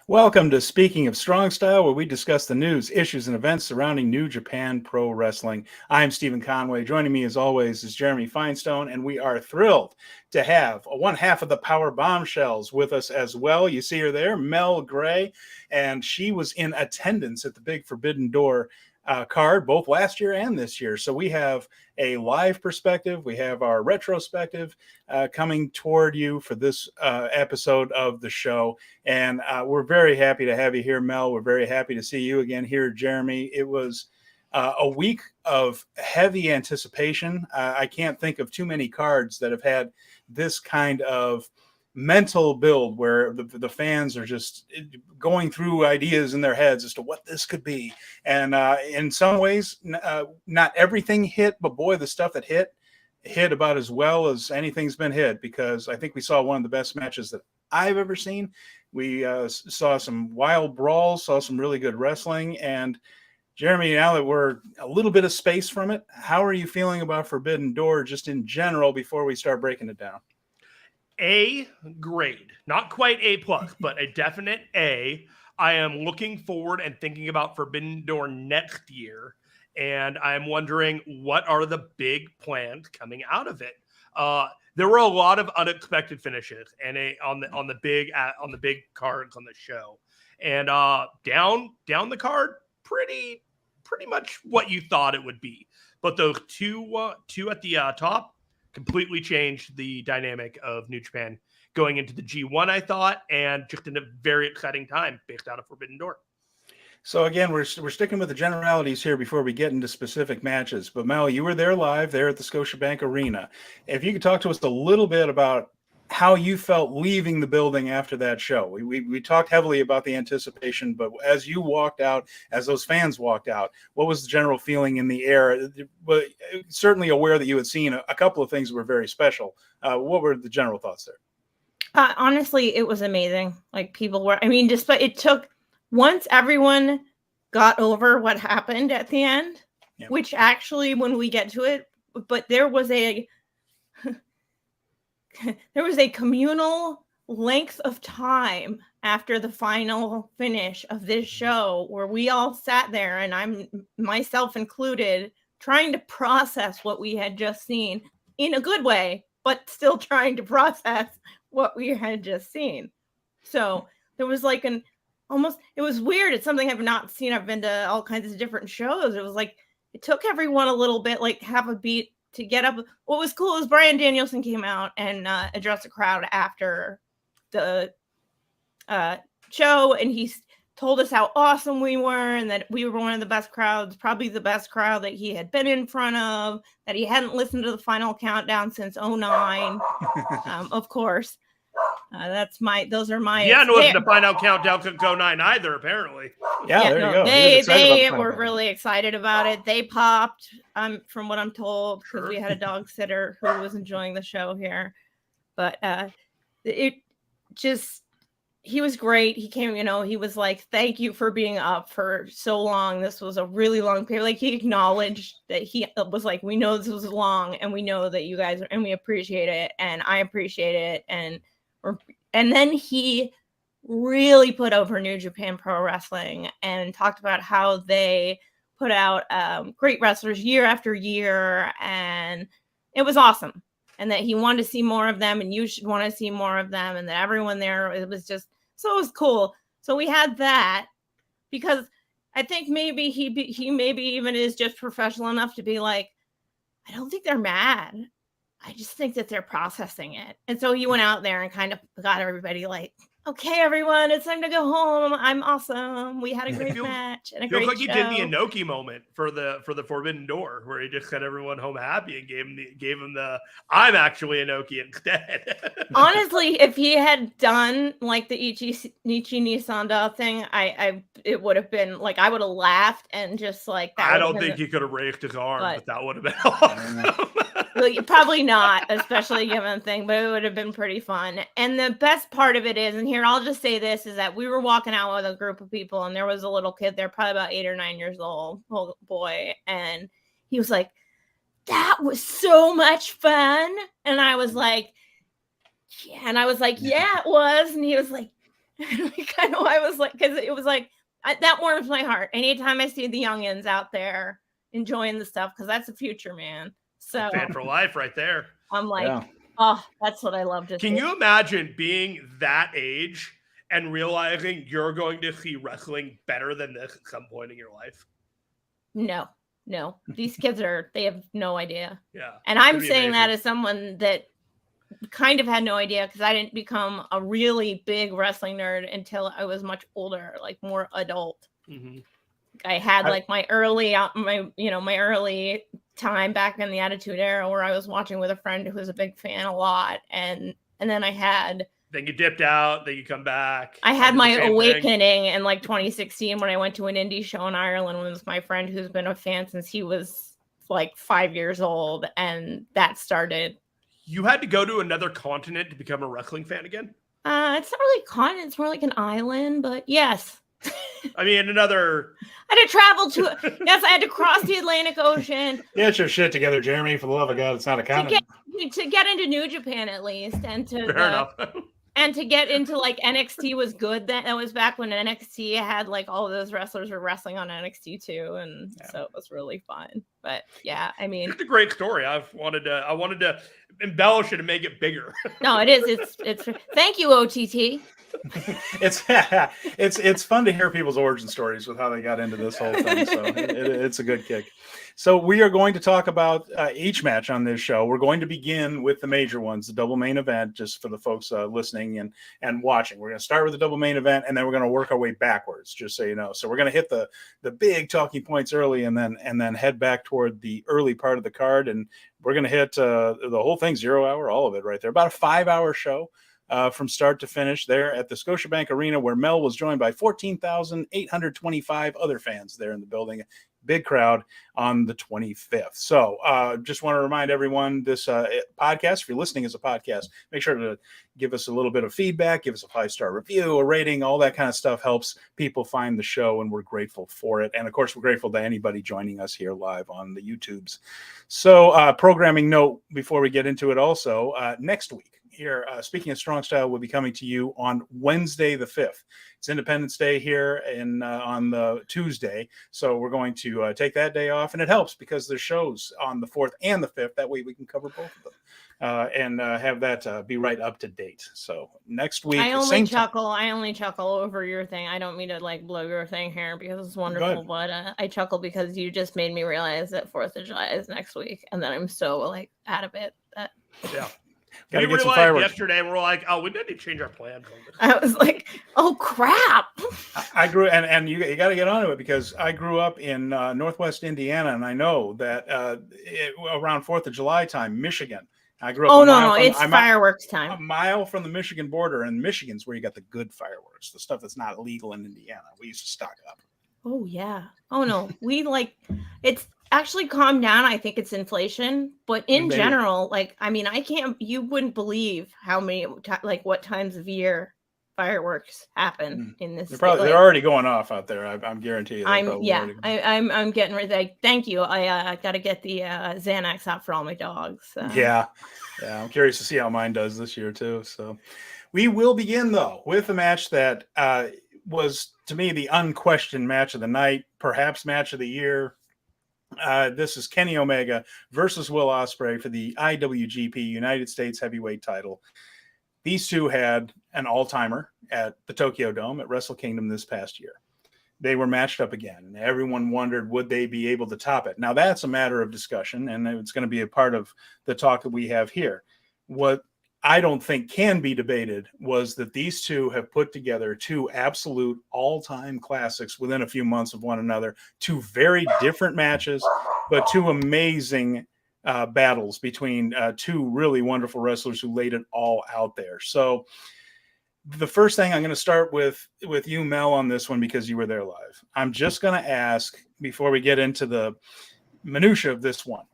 Welcome to Speaking of Strong Style, where we discuss the news, issues, and events surrounding New Japan Pro Wrestling. I'm Stephen Conway. Joining me, as always, is Jeremy Finestone, and we are thrilled to have one half of the Power Bombshells with us as well. You see her there, Mel Gray, and she was in attendance at the Big Forbidden Door card, both last year and this year. So we have a live perspective. We have our retrospective coming toward you for this episode of the show. And we're very happy to have you here, Mel. We're very happy to see you again here, Jeremy. It was a week of heavy anticipation. I can't think of too many cards that have had this kind of mental build where the fans are just going through ideas in their heads as to what this could be. And in some ways, not everything hit, but boy, the stuff that hit about as well as anything's been hit, because I think we saw one of the best matches that I've ever seen. We saw some wild brawls, saw some really good wrestling. And Jeremy, now that we're a little bit of space from it, how are you feeling about Forbidden Door just in general before we start breaking it down? A grade, not quite A plus, but a definite A. I am looking forward and thinking about Forbidden Door next year, and I'm wondering what are the big plans coming out of it. There were a lot of unexpected finishes, and on the big cards on the show, and down the card, pretty much what you thought it would be. But those two at the top completely changed the dynamic of New Japan going into the G1, I thought, and just in a very exciting time based out of Forbidden Door. So again, we're sticking with the generalities here before we get into specific matches. But Mel, you were there live there at the Scotiabank Arena. If you could talk to us a little bit about how you felt leaving the building after that show. We talked heavily about the anticipation, but as you walked out, as those fans walked out, what was the general feeling in the air? But certainly aware that you had seen a couple of things that were very special. What were the general thoughts there? Honestly, it was amazing. Like, people were, despite it took, once everyone got over what happened at the end, yeah, which actually, when we get to it, but there was a communal length of time after the final finish of this show where we all sat there, and I'm myself included, trying to process what we had just seen in a good way, but still trying to process what we had just seen. So there was like it was weird. It's something I've not seen. I've been to all kinds of different shows. It was like, it took everyone a little bit, like half a beat to get up. What was cool is Bryan Danielson came out and addressed the crowd after the show, and he told us how awesome we were and that we were one of the best crowds, probably the best crowd that he had been in front of, that he hadn't listened to the Final Countdown since 2009. Of course. Those are my. Yeah, no, the Final Countdown could go 9 either, apparently. Yeah, there you go. They were really excited about it. They popped, from what I'm told, because we had a dog sitter who was enjoying the show here. But he was great. He came, he was like, thank you for being up for so long. This was a really long period. Like, he acknowledged that he was like, we know this was long, and we know that you guys, and we appreciate it, and I appreciate it. And then he really put over New Japan Pro Wrestling and talked about how they put out great wrestlers year after year, and it was awesome. And that he wanted to see more of them, and you should want to see more of them, and that everyone there, it was cool. So we had that, because I think maybe he maybe even is just professional enough to be like, I don't think they're mad. I just think that they're processing it. And so he went out there and kind of got everybody like, okay, everyone, it's time to go home. I'm awesome. We had a great match and a great show. Feels like he did the Inoki moment for the Forbidden Door, where he just sent everyone home happy and gave him the I'm actually Inoki instead. Honestly, if he had done like the Nichi Nisanda thing, it would have been like, I would have laughed and just like that. I don't think he could have raised his arm, but that would have been awesome. Probably not, especially given the thing, but it would have been pretty fun. And the best part of it is, and here I'll just say this, is that we were walking out with a group of people, and there was a little kid there, probably about 8 or 9 years old, little boy, and he was like, that was so much fun. And I was like, yeah, it was. And he was like, I was like, because it was like, that warms my heart. Anytime I see the youngins out there enjoying the stuff, because that's the future, man. So Fan for life right there. I'm like, Yeah. oh, that's what I love to see. Can you imagine being that age and realizing you're going to see wrestling better than this at some point in your life? No. These kids they have no idea. Yeah. And I'm It'd be saying that amazing. as someone that kind of had no idea, because I didn't become a really big wrestling nerd until I was much older, like more adult. Mm-hmm. I had like my early time back in the Attitude Era where I was watching with a friend who was a big fan a lot, and then Then you dipped out, then you come back. I had did the my same awakening in like 2016 when I went to an indie show in Ireland with my friend who's been a fan since he was like 5 years old, and that started. You had to go to another continent to become a wrestling fan again? It's not really a continent, it's more like an island, but yes. I mean, another. I had to travel to. Yes, I had to cross the Atlantic Ocean. Get your shit together, Jeremy. For the love of God, it's not a continent. To get into New Japan at least, and Fair enough. and to get into like NXT was good. That was back when NXT had like all of those wrestlers were wrestling on NXT too, and so it was really fun. But yeah, I mean, it's a great story. I wanted to embellish it and make it bigger. No, it is. It's. Thank you, OTT. It's fun to hear people's origin stories with how they got into this whole thing. So it's a good kick. So we are going to talk about each match on this show. We're going to begin with the major ones, the double main event, just for the folks listening and watching. We're going to start with the double main event, and then we're going to work our way backwards, just so you know. So we're going to hit the big talking points early, and then head back toward the early part of the card, and we're going to hit the whole thing, 0 hour, all of it right there. About a 5-hour show. From start to finish there at the Scotiabank Arena, where Mel was joined by 14,825 other fans there in the building. Big crowd on the 25th. So just want to remind everyone, this podcast, if you're listening as a podcast, make sure to give us a little bit of feedback, give us a 5-star review, a rating, all that kind of stuff helps people find the show, and we're grateful for it. And of course, we're grateful to anybody joining us here live on the YouTubes. So programming note before we get into it also, next week, here, speaking of Strong Style, will be coming to you on Wednesday the 5th. It's Independence Day here on the Tuesday, so we're going to take that day off, and it helps because there's shows on the 4th and the 5th. That way we can cover both of them and have that be right up to date. So next week, I only chuckle over your thing. I don't mean to like blow your thing here because it's wonderful, but I chuckle because you just made me realize that 4th of July is next week, and then I'm so like out of it that yeah. We realized yesterday, and we're like, oh, we need to change our plans. I was like, oh, crap. I grew, and you got to get onto it, because I grew up in Northwest Indiana, and I know that around 4th of July time, Michigan. I grew up. Oh, no, it's fireworks time. A mile from the Michigan border, and Michigan's where you got the good fireworks, the stuff that's not illegal in Indiana. We used to stock up. Oh, yeah. Oh, no. It's actually calmed down. I think it's inflation, but in general, like, I mean, you wouldn't believe how many, what times of year fireworks happen in this. They're already going off out there. I'm guarantee you. I'm getting ready. Like, thank you. I got to get the Xanax out for all my dogs. Yeah. I'm curious to see how mine does this year too. So we will begin though with a match that was, to me, the unquestioned match of the night, perhaps match of the year. This is Kenny Omega versus Will Ospreay for the IWGP United States Heavyweight title. These two had an all-timer at the Tokyo Dome at Wrestle Kingdom this past year. They were matched up again, and everyone wondered, would they be able to top it? Now, that's a matter of discussion, and it's going to be a part of the talk that we have here. What I don't think can be debated was that these two have put together two absolute all-time classics within a few months of one another, two very different matches, but two amazing battles between two really wonderful wrestlers who laid it all out there. So the first thing I'm going to start with you, Mel, on this one, because you were there live. I'm just going to ask, before we get into the minutia of this one,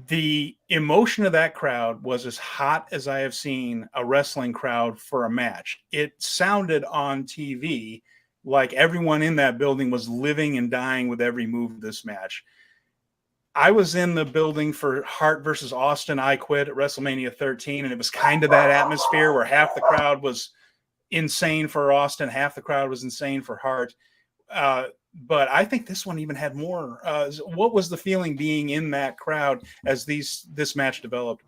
the emotion of that crowd was as hot as I have seen a wrestling crowd for a match. It sounded on TV like everyone in that building was living and dying with every move of this match. I was in the building for Hart versus Austin I Quit at WrestleMania 13, and it was kind of that atmosphere where half the crowd was insane for Austin. Half the crowd was insane for Hart. But I think this one even had more. What was the feeling being in that crowd as this match developed?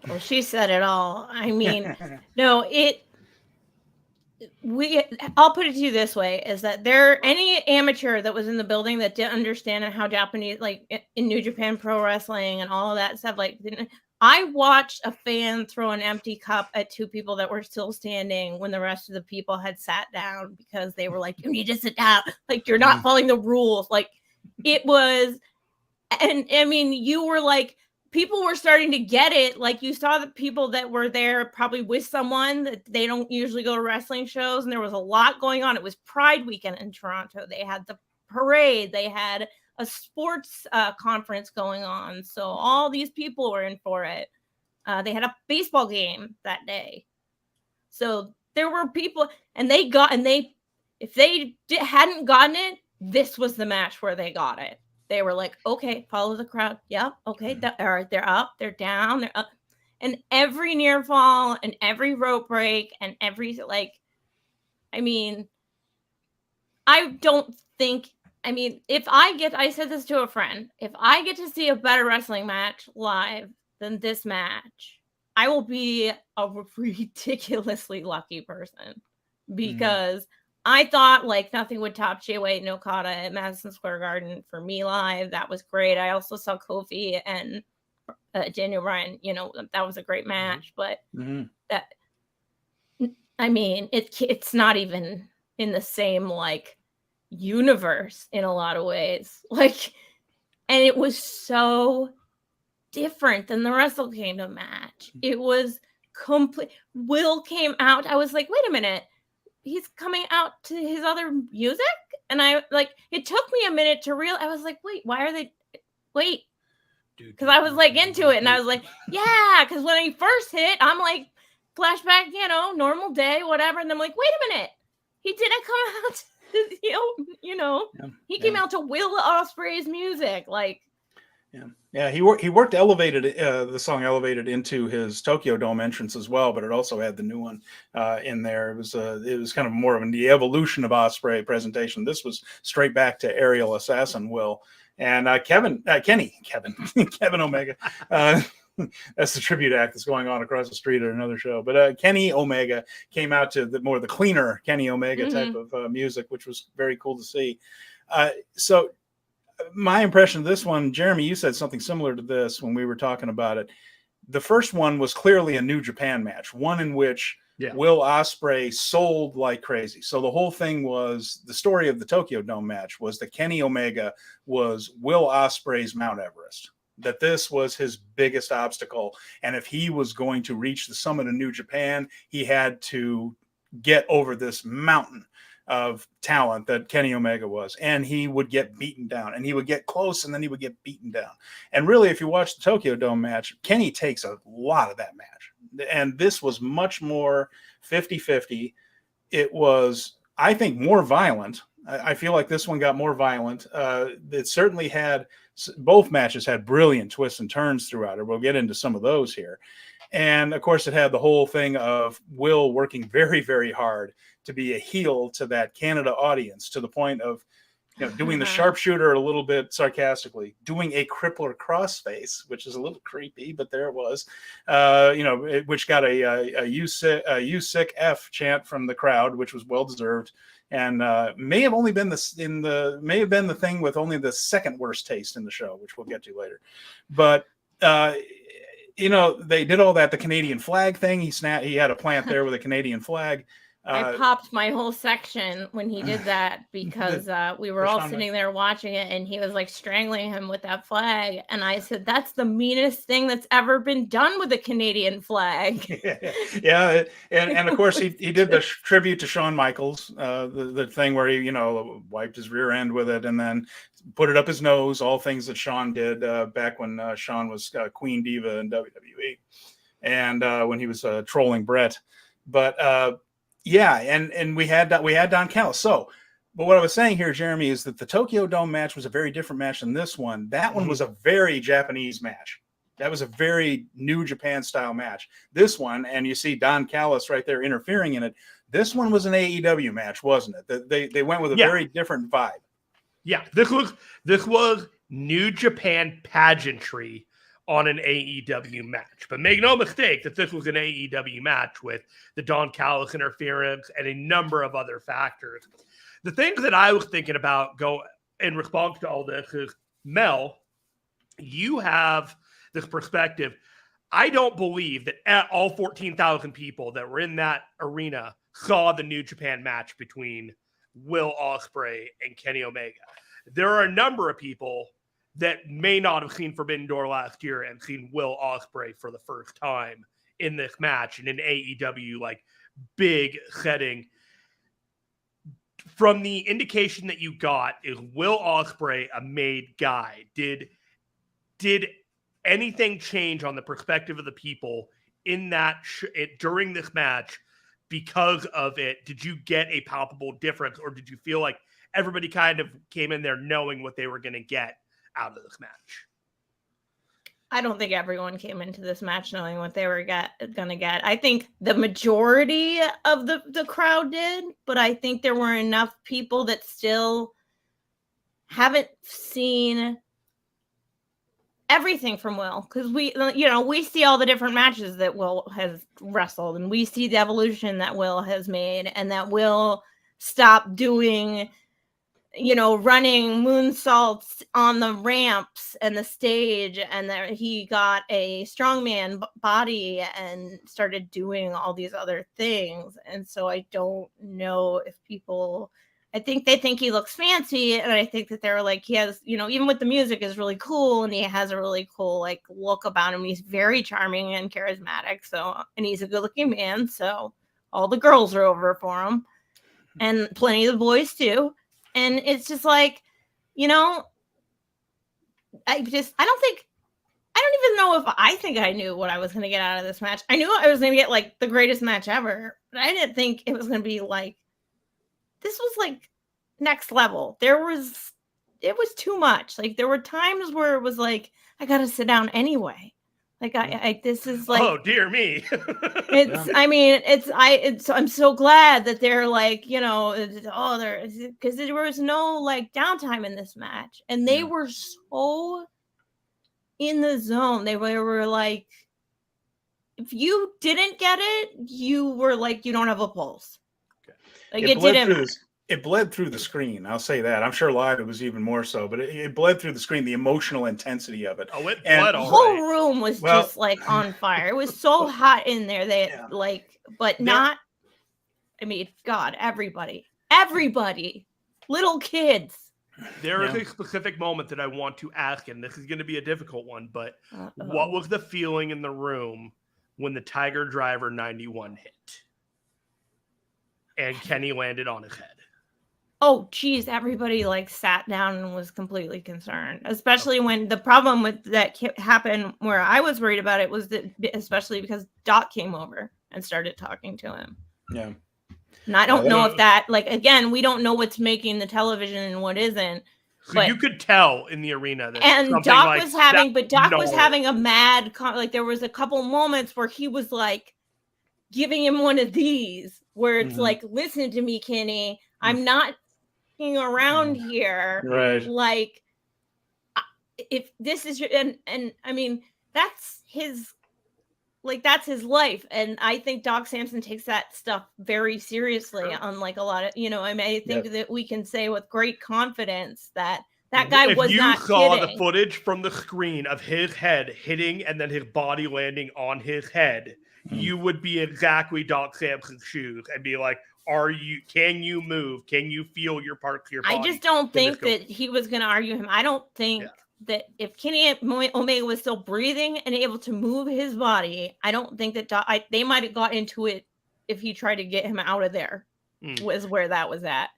Well, she said it all. I mean, no, I'll put it to you this way, is that any amateur that was in the building that didn't understand how Japanese, like in New Japan Pro Wrestling and all of that stuff, like I watched a fan throw an empty cup at two people that were still standing when the rest of the people had sat down because they were like, you need to sit down. Like, you're not following the rules. Like, it was, and I mean, you were like, people were starting to get it. Like, you saw the people that were there probably with someone that they don't usually go to wrestling shows. And there was a lot going on. It was Pride weekend in Toronto. They had the parade. They had a sports conference going on. So all these people were in for it. They had a baseball game that day. So there were people, and if they hadn't gotten it, this was the match where they got it. They were like, okay, follow the crowd. Yep. Okay. All right. They're up, they're down, they're up. And every near fall and every rope break and every, like, I mean, I said this to a friend, if I get to see a better wrestling match live than this match, I will be a ridiculously lucky person, because I thought like nothing would top Jay White and Okada at Madison Square Garden for me live. That was great. I also saw Kofi and Daniel Bryan. You know, that was a great match. But that, I mean, it's not even in the same like universe in a lot of ways. Like, and it was so different than the Wrestle Kingdom match. It was complete. Will came out. I was like, wait a minute. He's coming out to his other music? And it took me a minute to I was like, because I was like into it. And I was like, yeah, because when he first hit, I'm like, flashback, normal day, whatever. And I'm like, wait a minute. He didn't come out to, he came out to Will Ospreay's music. Like, yeah, he worked Elevated, the song Elevated, into his Tokyo Dome entrance as well, but it also had the new one in there. It was kind of more of the evolution of Ospreay presentation. This was straight back to Aerial Assassin Will and Kevin Omega. That's the tribute act that's going on across the street at another show. But Kenny Omega came out to the cleaner Kenny Omega type of music, which was very cool to see. So my impression of this one, Jeremy, you said something similar to this when we were talking about it. The first one was clearly a New Japan match, one in which Will Ospreay sold like crazy. So the whole thing was, the story of the Tokyo Dome match was that Kenny Omega was Will Ospreay's Mount Everest, that this was his biggest obstacle. And if he was going to reach the summit of New Japan, he had to get over this mountain of talent that Kenny Omega was, and he would get beaten down, and he would get close, and then he would get beaten down. And really, if you watch the Tokyo Dome match, Kenny takes a lot of that match, and this was much more 50-50. It was, I think, more violent. I feel like this one got more violent. It certainly had, both matches had brilliant twists and turns throughout it. We'll get into some of those here. And of course, it had the whole thing of Will working very, very hard to be a heel to that Canada audience, to the point of doing the sharpshooter a little bit sarcastically, doing a crippler crossface, which is a little creepy, but there it was, which got a you sick F chant from the crowd, which was well deserved, and may have been the thing with only the second worst taste in the show, which we'll get to later. But they did all that, the Canadian flag thing. He had a plant there with a Canadian flag. I popped my whole section when he did that, because we were all sitting there watching it, and he was like strangling him with that flag. And I said, that's the meanest thing that's ever been done with a Canadian flag. Yeah. And of course he did the tribute to Shawn Michaels, the thing where he, wiped his rear end with it and then put it up his nose, all things that Shawn did back when Shawn was Queen Diva in WWE, and when he was trolling Brett. But yeah, and we had Don Callis. So, but what I was saying here, Jeremy, is that the Tokyo Dome match was a very different match than this one. That one was a very Japanese match. That was a very New Japan style match. This one, and you see Don Callis right there interfering in it. This one was an AEW match, wasn't it? They went with a very different vibe. Yeah, this was New Japan pageantry on an AEW match. But make no mistake that this was an AEW match with the Don Callis interference and a number of other factors. The thing that I was thinking about in response to all this is, Mel, you have this perspective. I don't believe that all 14,000 people that were in that arena saw the New Japan match between Will Ospreay and Kenny Omega. There are a number of people that may not have seen Forbidden Door last year and seen Will Ospreay for the first time in this match in an AEW like big setting. From the indication that you got, is Will Ospreay a made guy? Did anything change on the perspective of the people in that during this match because of it? Did you get a palpable difference, or did you feel like everybody kind of came in there knowing what they were going to get out of this match? I don't think everyone came into this match knowing what they were going to get. I think the majority of the crowd did, but I think there were enough people that still haven't seen everything from Will, because we see all the different matches that Will has wrestled, and we see the evolution that Will has made, and that Will stopped doing running moonsaults on the ramps and the stage, and that he got a strongman body and started doing all these other things. And so I don't know if people, I think they think he looks fancy, and I think that they're like, he has, even with the music is really cool, and he has a really cool like look about him. He's very charming and charismatic. So, and he's a good looking man. So all the girls are over for him, and plenty of the boys too. And it's just like, I don't even know if I think I knew what I was going to get out of this match. I knew I was going to get like the greatest match ever, but I didn't think it was going to be like, this was like next level. It was too much. Like there were times where it was like, I got to sit down anyway. Like this is like, oh dear me. I'm so glad that they're like, because there was no like downtime in this match, and they were so in the zone. They were like, if you didn't get it, you were like, you don't have a pulse. Like it didn't matter. It bled through the screen. I'll say that. I'm sure live it was even more so, but it bled through the screen, the emotional intensity of it. Oh, it bled all the whole room was just like on fire. It was so hot in there that God, everybody, little kids. There is a specific moment that I want to ask, and this is going to be a difficult one, but what was the feeling in the room when the Tiger Driver 91 hit and Kenny landed on his head? Oh, geez, everybody like sat down and was completely concerned, especially when the problem with that happened where I was worried about it was that, especially because Doc came over and started talking to him. Yeah. And I don't know if that, like, again, we don't know what's making the television and what isn't. So you could tell in the arena that Doc was having a mad, like there was a couple moments where he was like giving him one of these where it's like, listen to me, Kenny, I'm not around here, right? Like, if this is your and I mean that's his life, and I think Doc Samson takes that stuff very seriously. Unlike a lot of I think that we can say with great confidence that guy was not kidding. If you saw the footage from the screen of his head hitting and then his body landing on his head, you would be exactly Doc Samson's shoes and be like, can you move? Can you feel your parts of your body? I just don't think that he was going to argue him. I don't think that if Kenny Omega was still breathing and able to move his body, I don't think that they might have got into it if he tried to get him out of there. Was where that was at.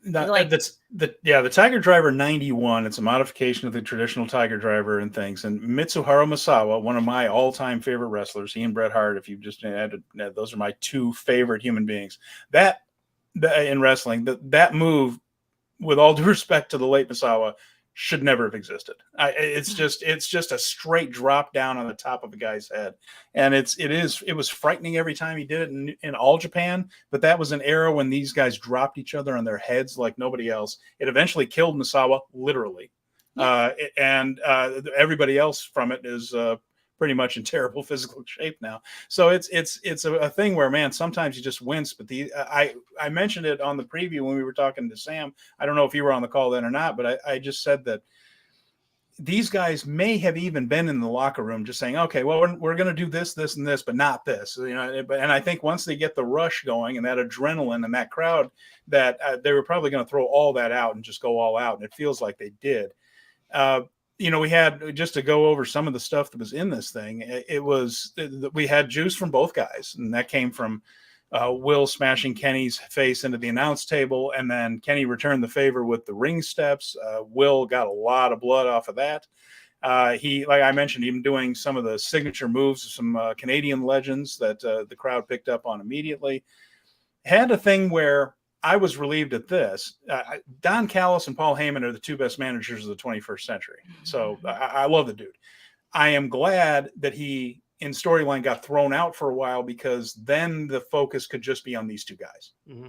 The Tiger Driver 91. It's a modification of the traditional Tiger Driver and things. And Mitsuharu Misawa, one of my all-time favorite wrestlers, he and Bret Hart. If you just added, those are my two favorite human beings. That in wrestling, that move, with all due respect to the late Misawa, should never have existed. It's just a straight drop down on the top of a guy's head, and it was frightening every time he did it in All Japan. But that was an era when these guys dropped each other on their heads like nobody else. It eventually killed Misawa, literally, and everybody else from it is pretty much in terrible physical shape now. So it's a thing where, man, sometimes you just wince. But I mentioned it on the preview when we were talking to Sam. I don't know if you were on the call then or not, but I just said that these guys may have even been in the locker room just saying, okay, well, we're going to do this, and this, but not this. You know, and I think once they get the rush going and that adrenaline and that crowd, that they were probably going to throw all that out and just go all out. And it feels like they did. You know, we had, just to go over some of the stuff that was in this thing, we had juice from both guys, and that came from Will smashing Kenny's face into the announce table, and then Kenny returned the favor with the ring steps. Will got a lot of blood off of that. He, like I mentioned, even doing some of the signature moves of some Canadian legends that the crowd picked up on immediately. Had a thing where I was relieved at this. Don Callis and Paul Heyman are the two best managers of the 21st century. So I love the dude. I am glad that he, in storyline, got thrown out for a while, because then the focus could just be on these two guys. Mm-hmm.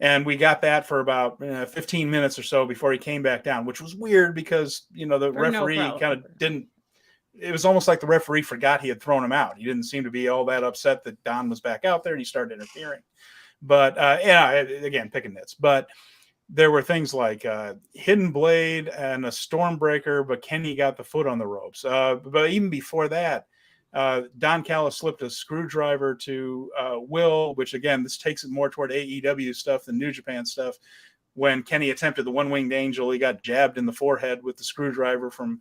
And we got that for about 15 minutes or so before he came back down, which was weird because, you know, the referee kind of didn't. It was almost like the referee forgot he had thrown him out. He didn't seem to be all that upset that Don was back out there, and he started interfering. But again, picking nits. But there were things like hidden blade and a stormbreaker, but Kenny got the foot on the ropes. But even before that, Don Callis slipped a screwdriver to Will, which again, this takes it more toward AEW stuff than New Japan stuff. When Kenny attempted the one-winged angel, he got jabbed in the forehead with the screwdriver from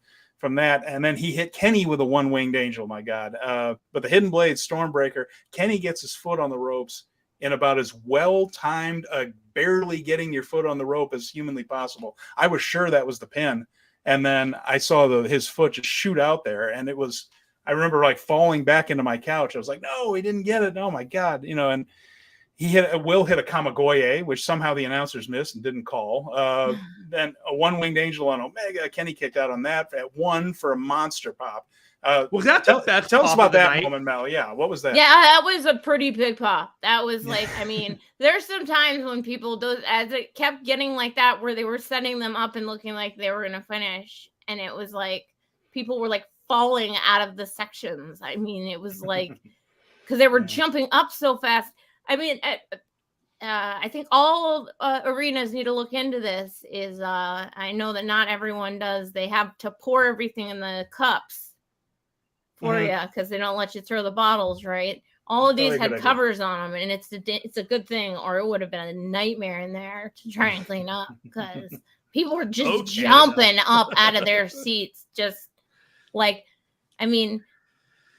that, and then he hit Kenny with a one-winged angel. My God! But the hidden blade, stormbreaker, Kenny gets his foot on the ropes in about as well-timed, barely getting your foot on the rope as humanly possible. I was sure that was the pin. And then I saw his foot just shoot out there. And I remember like falling back into my couch. I was like, no, he didn't get it. Oh my God. You know, and Will hit a Kamagoye, which somehow the announcers missed and didn't call. Then a one-winged angel on Omega. Kenny kicked out on that at one for a monster pop. Was that the best? Tell us about that moment, Mel. Yeah, what was that? Yeah, that was a pretty big pop. That was like, I mean, there's some times when people as it kept getting like that, where they were setting them up and looking like they were gonna finish, and it was like people were like falling out of the sections. I mean, it was like because they were jumping up so fast. I mean, I think all arenas need to look into this. I know that not everyone does. They have to pour everything in the cups for you because they don't let you throw the bottles, right? All of these had covers on them, and it's a good thing, or it would have been a nightmare in there to try and clean up because people were just jumping up out of their seats, just like, I mean,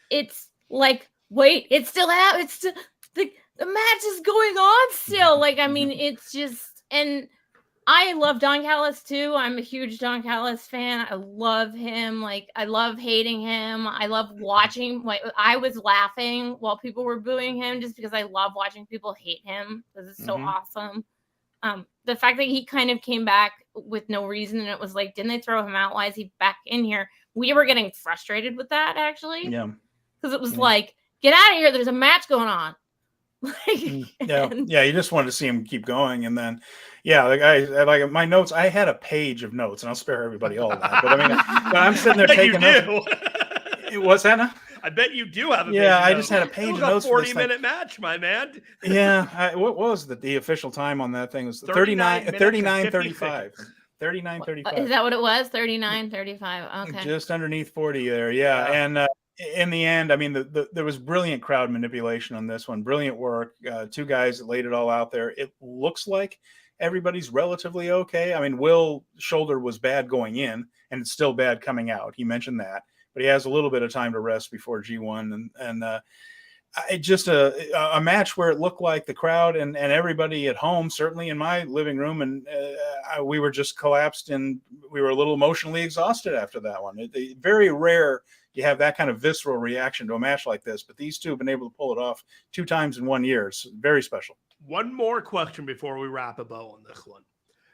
it's like, wait, it's still out. It's still the match is going on still. Like, I mean, it's just, and I love Don Callis too. I'm a huge Don Callis fan. I love him. Like, I love hating him. I love watching. Like, I was laughing while people were booing him just because I love watching people hate him because it's so awesome. The fact that he kind of came back with no reason, and it was like, didn't they throw him out? Why is he back in here? We were getting frustrated with that, actually. Yeah. Because it was like, get out of here. There's a match going on. You just wanted to see him keep going, and then like my notes, I had a page of notes, and I'll spare everybody all of that, but I mean, I'm sitting there taking notes. What's that now? I bet you do have a page of notes. Just had a page of notes. 40-minute match, my man. What was the official time on that thing? It was 39:35. 39:35. Is that what it was? 39:35. Okay, just underneath 40 there. And in the end, I mean, there was brilliant crowd manipulation on this one. Brilliant work. Two guys that laid it all out there. It looks like everybody's relatively okay. I mean, Will's shoulder was bad going in, and it's still bad coming out. He mentioned that, but he has a little bit of time to rest before G1. And just a match where it looked like the crowd and everybody at home, certainly in my living room, and we were just collapsed, and we were a little emotionally exhausted after that one. Very rare you have that kind of visceral reaction to a match like this, but these two have been able to pull it off 2 times in 1 year. It's very special. One more question before we wrap a bow on this one.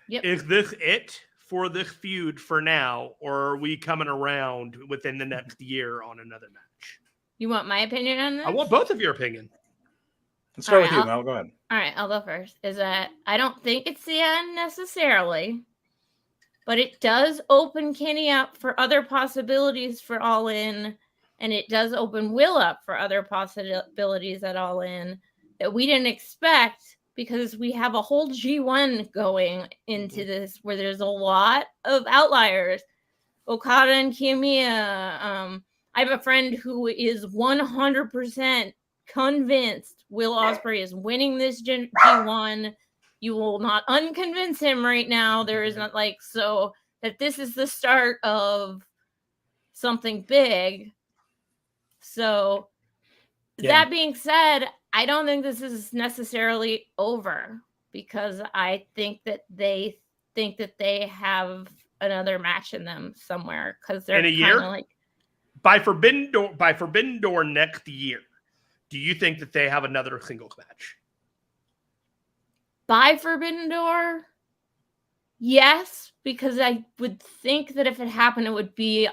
Yep. Is this it for this feud for now, or are we coming around within the next year on another match? You want my opinion on this? I want both of your opinion. Let's start with All you, right, Mel. Go ahead. All right, I'll go first. Is that I don't think it's the end necessarily, but it does open Kenny up for other possibilities for All In, and it does open Will up for other possibilities at All In that we didn't expect, because we have a whole G1 going into this where there's a lot of outliers. Okada and Kiyomiya. I have a friend who is 100% convinced Will Ospreay is winning this G1. You will not unconvince him right now. There is not so that this is the start of something big. So that being said, I don't think this is necessarily over, because I think that they have another match in them somewhere, because they're in a year, like by Forbidden Door next year. Do you think that they have another singles match? By Forbidden Door? Yes, because I would think that if it happened, it would be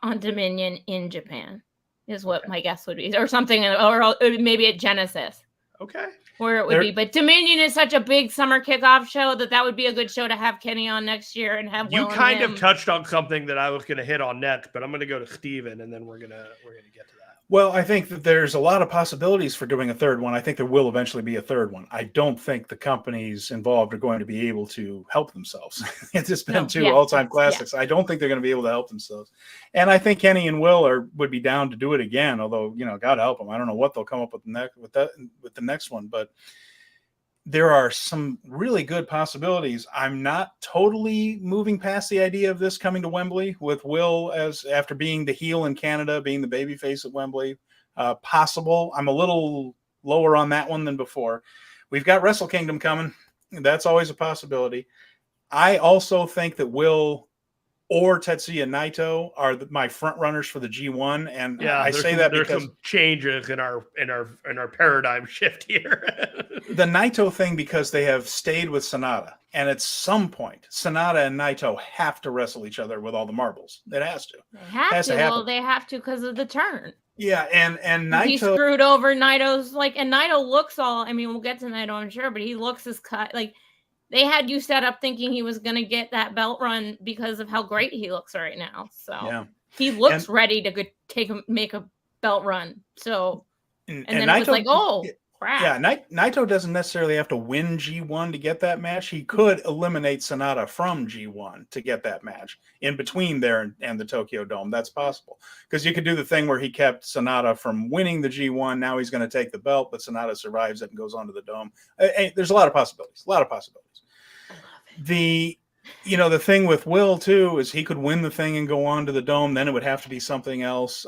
on Dominion in Japan, is what my guess would be, or something, or maybe at Genesis. Okay. Where it would be. But Dominion is such a big summer kickoff show that would be a good show to have Kenny on next year and have Will. You kind of touched on something that I was going to hit on next, but I'm going to go to Steven, and then we're going to get to that. Well, I think that there's a lot of possibilities for doing a third one. I think there will eventually be a third one. I don't think the companies involved are going to be able to help themselves. It's just been two all-time classics. I don't think they're going to be able to help themselves. And I think Kenny and Will would be down to do it again, although, God help them. I don't know what they'll come up with with the next one, but there are some really good possibilities. I'm not totally moving past the idea of this coming to Wembley with Will after being the heel in Canada, being the babyface at Wembley. Possible. I'm a little lower on that one than before. We've got Wrestle Kingdom coming. That's always a possibility. I also think that Will or Tetsuya Naito are my front runners for the G1, and I say that because there's some changes in our paradigm shift here. The Naito thing, because they have stayed with Sonata, and at some point, Sonata and Naito have to wrestle each other with all the marbles. It has to. They have to. Well, they have to because of the turn. Yeah, and Naito, he screwed over Naito's and Naito looks all. I mean, we'll get to Naito, I'm sure, but he looks as cut They had you set up thinking he was going to get that belt run because of how great he looks right now. So he looks ready to make a belt run. So and then Naito, it was like, oh crap. Yeah, Naito doesn't necessarily have to win G1 to get that match. He could eliminate Sonata from G1 to get that match in between there and the Tokyo Dome. That's possible, because you could do the thing where he kept Sonata from winning the G1. Now he's going to take the belt, but Sonata survives it and goes on to the Dome. There's a lot of possibilities. The thing with Will too is he could win the thing and go on to the Dome. Then it would have to be something else.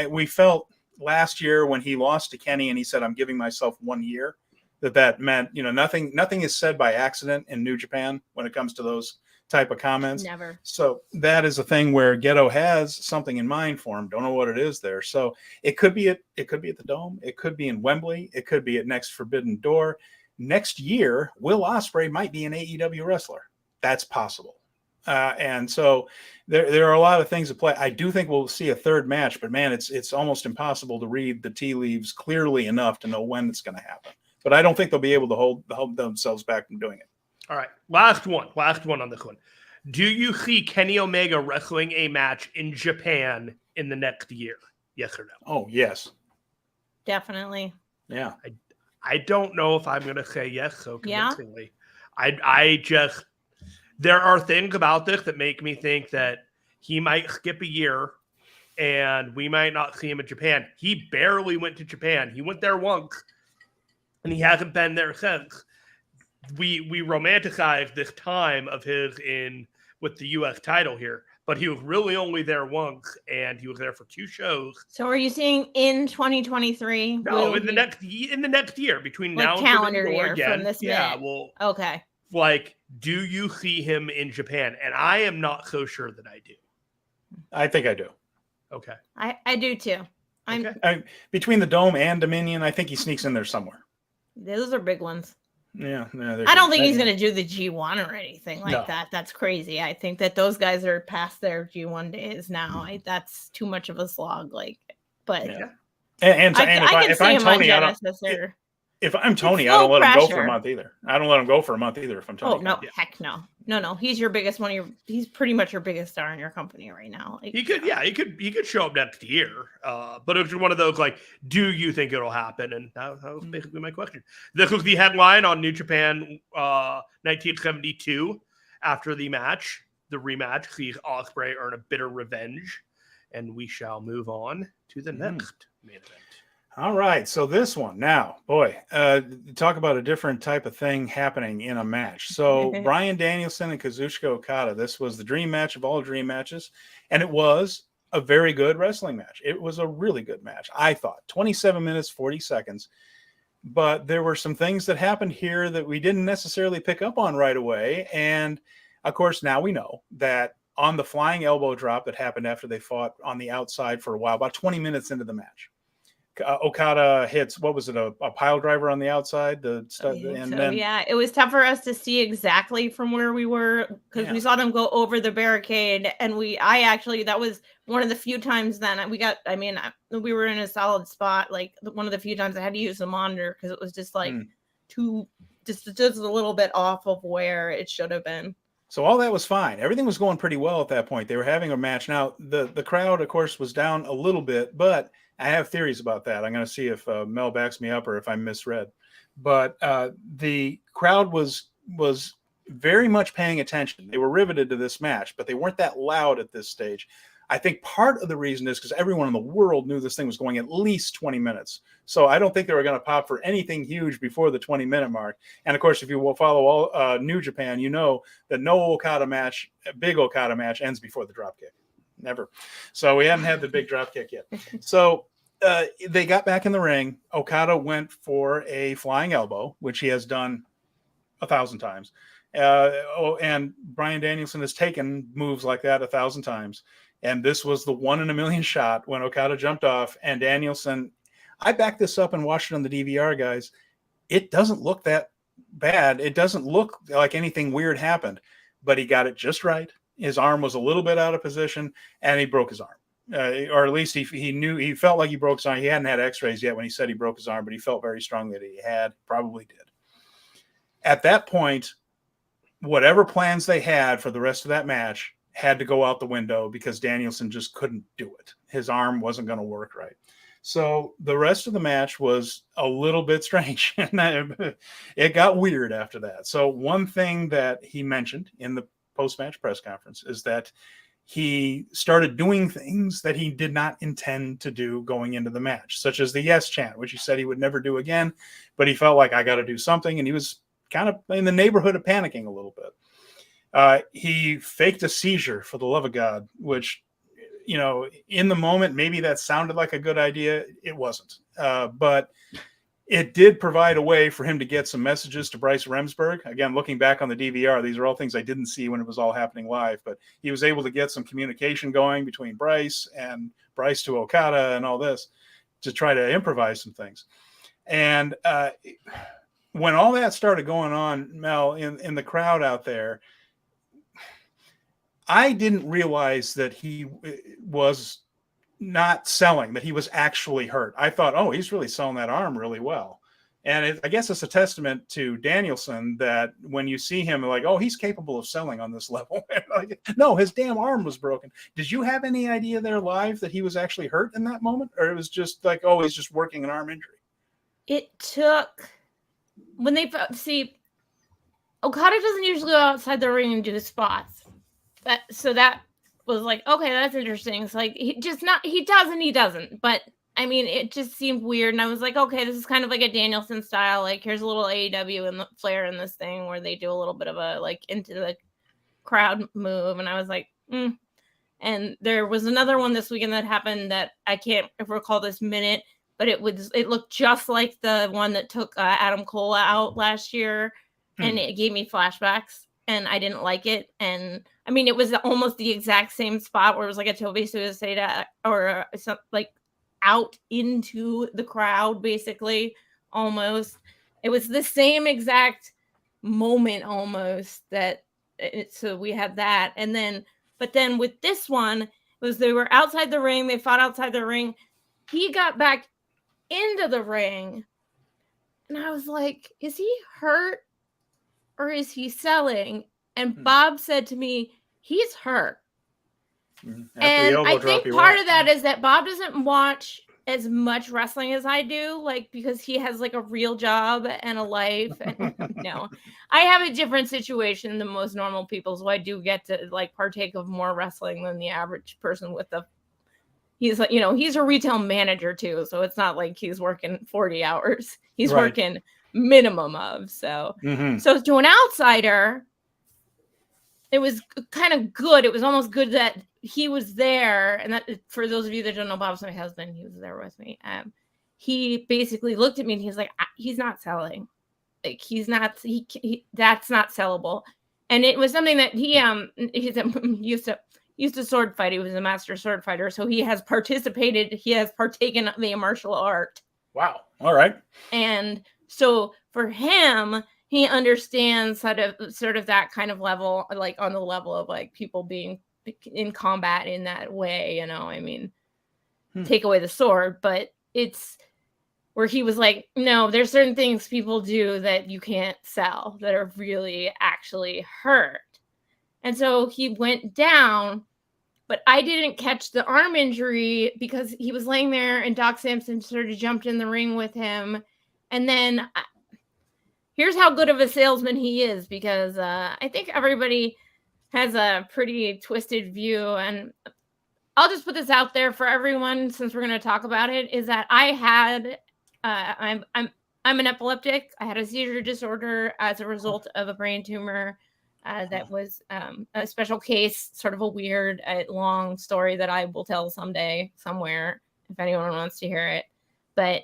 We felt last year when he lost to Kenny and he said, "I'm giving myself 1 year," that meant nothing is said by accident in New Japan when it comes to those type of comments. Never. So that is a thing where Geto has something in mind for him. Don't know what it is there. So it could be at the Dome. It could be in Wembley. It could be at next Forbidden Door. Next year, Will Ospreay might be an AEW wrestler. That's possible. And so there are a lot of things at play. I do think we'll see a third match, but man, it's almost impossible to read the tea leaves clearly enough to know when it's going to happen. But I don't think they'll be able to hold themselves back from doing it. All right. Last one on this one. Do you see Kenny Omega wrestling a match in Japan in the next year? Yes or no? Oh, yes. Definitely. Yeah. I don't know if I'm going to say yes so convincingly. Yeah. There are things about this that make me think that he might skip a year and we might not see him in Japan. He barely went to Japan. He went there once and he hasn't been there since. We romanticize this time of his with the U.S. title here, but he was really only there once and he was there for 2 shows. So are you saying in 2023? No, in the next year between now and calendar year again. From this minute. Yeah, well, okay. Do you see him in Japan? And I am not so sure that I do. I think I do. Okay. I do too. Between the Dome and Dominion, I think he sneaks in there somewhere. Those are big ones. Yeah, no, I don't think he's going to do the G1 or anything like No. that. That's crazy. I think that those guys are past their G1 days now. That's too much of a slog. Like, but Yeah. I can if see I'm him on Tony, Genesis. If I'm Tony, It's I don't low let him go for a pressure. month either. I don't let him go for a month either if I'm Tony. Oh no, Khan. heck no. No. He's your biggest one. He's pretty much your biggest star in your company right now. Like, He could show up next year. But it's one of those like, do you think it'll happen? And that was basically my question. This was the headline on New Japan 1972 after the match, the rematch, sees Ospreay earn a bitter revenge. And we shall move on to the next main event. All right, so this one now, boy, talk about a different type of thing happening in a match. So Bryan Danielson and Kazuchika Okada, this was the dream match of all dream matches, and it was a very good wrestling match. It was a really good match, I thought. 27 minutes, 40 seconds. But there were some things that happened here that we didn't necessarily pick up on right away. And, of course, now we know that on the flying elbow drop that happened after they fought on the outside for a while, about 20 minutes into the match, Okada hits, what was it, a pile driver on the outside? Yeah, it was tough for us to see exactly from where we were because we saw them go over the barricade, and that was one of the few times then we were in a solid spot, like one of the few times I had to use the monitor because it was just like just a little bit off of where it should have been. So all that was fine. Everything was going pretty well at that point. They were having a match. Now, the crowd, of course, was down a little bit, but I have theories about that. I'm going to see if Mel backs me up or if I misread. But the crowd was very much paying attention. They were riveted to this match, but they weren't that loud at this stage. I think part of the reason is because everyone in the world knew this thing was going at least 20 minutes. So I don't think they were going to pop for anything huge before the 20-minute mark. And, of course, if you will follow all New Japan, you know that no big Okada match ends before the dropkick. Never. So we hadn't had the big dropkick yet. So they got back in the ring. Okada went for a flying elbow, which he has done 1,000 times. And Bryan Danielson has taken moves like that 1,000 times. And this was the 1 in a million shot when Okada jumped off. And Danielson, I backed this up and watched it on the DVR, guys. It doesn't look that bad. It doesn't look like anything weird happened, but he got it just right. His arm was a little bit out of position, and he broke his arm. Or at least he felt like he broke his arm. He hadn't had x-rays yet when he said he broke his arm, but he felt very strongly that he probably did. At that point, whatever plans they had for the rest of that match had to go out the window because Danielson just couldn't do it. His arm wasn't going to work right. So the rest of the match was a little bit strange. It got weird after that. So one thing that he mentioned in the post-match press conference is that he started doing things that he did not intend to do going into the match, such as the yes chant, which he said he would never do again, but he felt like I got to do something. And he was kind of in the neighborhood of panicking a little bit. He faked a seizure, for the love of God, which, you know, in the moment, maybe that sounded like a good idea. It wasn't. But it did provide a way for him to get some messages to Bryce Remsburg. Again, looking back on the DVR, these are all things I didn't see when it was all happening live, but he was able to get some communication going between Bryce and Bryce to Okada and all this to try to improvise some things. And when all that started going on, Mel, in the crowd out there, I didn't realize that he was not selling, that he was actually hurt. I thought, oh, he's really selling that arm really well. And I guess it's a testament to Danielson that when you see him, like, oh, he's capable of selling on this level. Like, no, his damn arm was broken. Did you have any idea there live that he was actually hurt in that moment? Or it was just like, oh, he's just working an arm injury? It took, when they see, Okada doesn't usually go outside the ring and do spots. So that was like, okay, that's interesting. It's like, he does and he doesn't. But I mean, it just seemed weird. And I was like, okay, this is kind of like a Danielson style. Like, here's a little AEW and the flair in this thing where they do a little bit of a, like, into the crowd move. And I was like, And there was another one this weekend that happened that I can't recall this minute, but it looked just like the one that took Adam Cole out last year. And it gave me flashbacks. And I didn't like it. And I mean, it was almost the exact same spot where it was like a Toby Suicida or something, like out into the crowd, basically, almost. it was the same exact moment almost so we had that. And then, but then with this one, it was they were outside the ring. They fought outside the ring. He got back into the ring. And I was like, is he hurt or is he selling? And Bob said to me, he's hurt. And I think part of that is that Bob doesn't watch as much wrestling as I do, like, because he has like a real job and a life. And no, I have a different situation than most normal people, so I do get to like partake of more wrestling than the average person he's like, he's a retail manager too, so it's not like he's working 40 hours. He's working minimum of. So so to an outsider, it was kind of good. It was almost good that he was there. And that, for those of you that don't know, Bob's my husband. He was there with me. He basically looked at me and he's like, he's not selling. Like that's not sellable. And it was something that he used to sword fight. He was a master sword fighter. So he has partaken of the martial art. Wow. All right. And so for him, he understands sort of that kind of level, like on the level of like people being in combat in that way, I mean, take away the sword, but it's where he was like, no, there's certain things people do that you can't sell that are really actually hurt. And so he went down, but I didn't catch the arm injury because he was laying there and Doc Samson sort of jumped in the ring with him. And then here's how good of a salesman he is, because I think everybody has a pretty twisted view. And I'll just put this out there for everyone, since we're going to talk about it, is that I had, I'm an epileptic. I had a seizure disorder as a result of a brain tumor. That was a special case, sort of a weird, long story that I will tell someday, somewhere, if anyone wants to hear it. But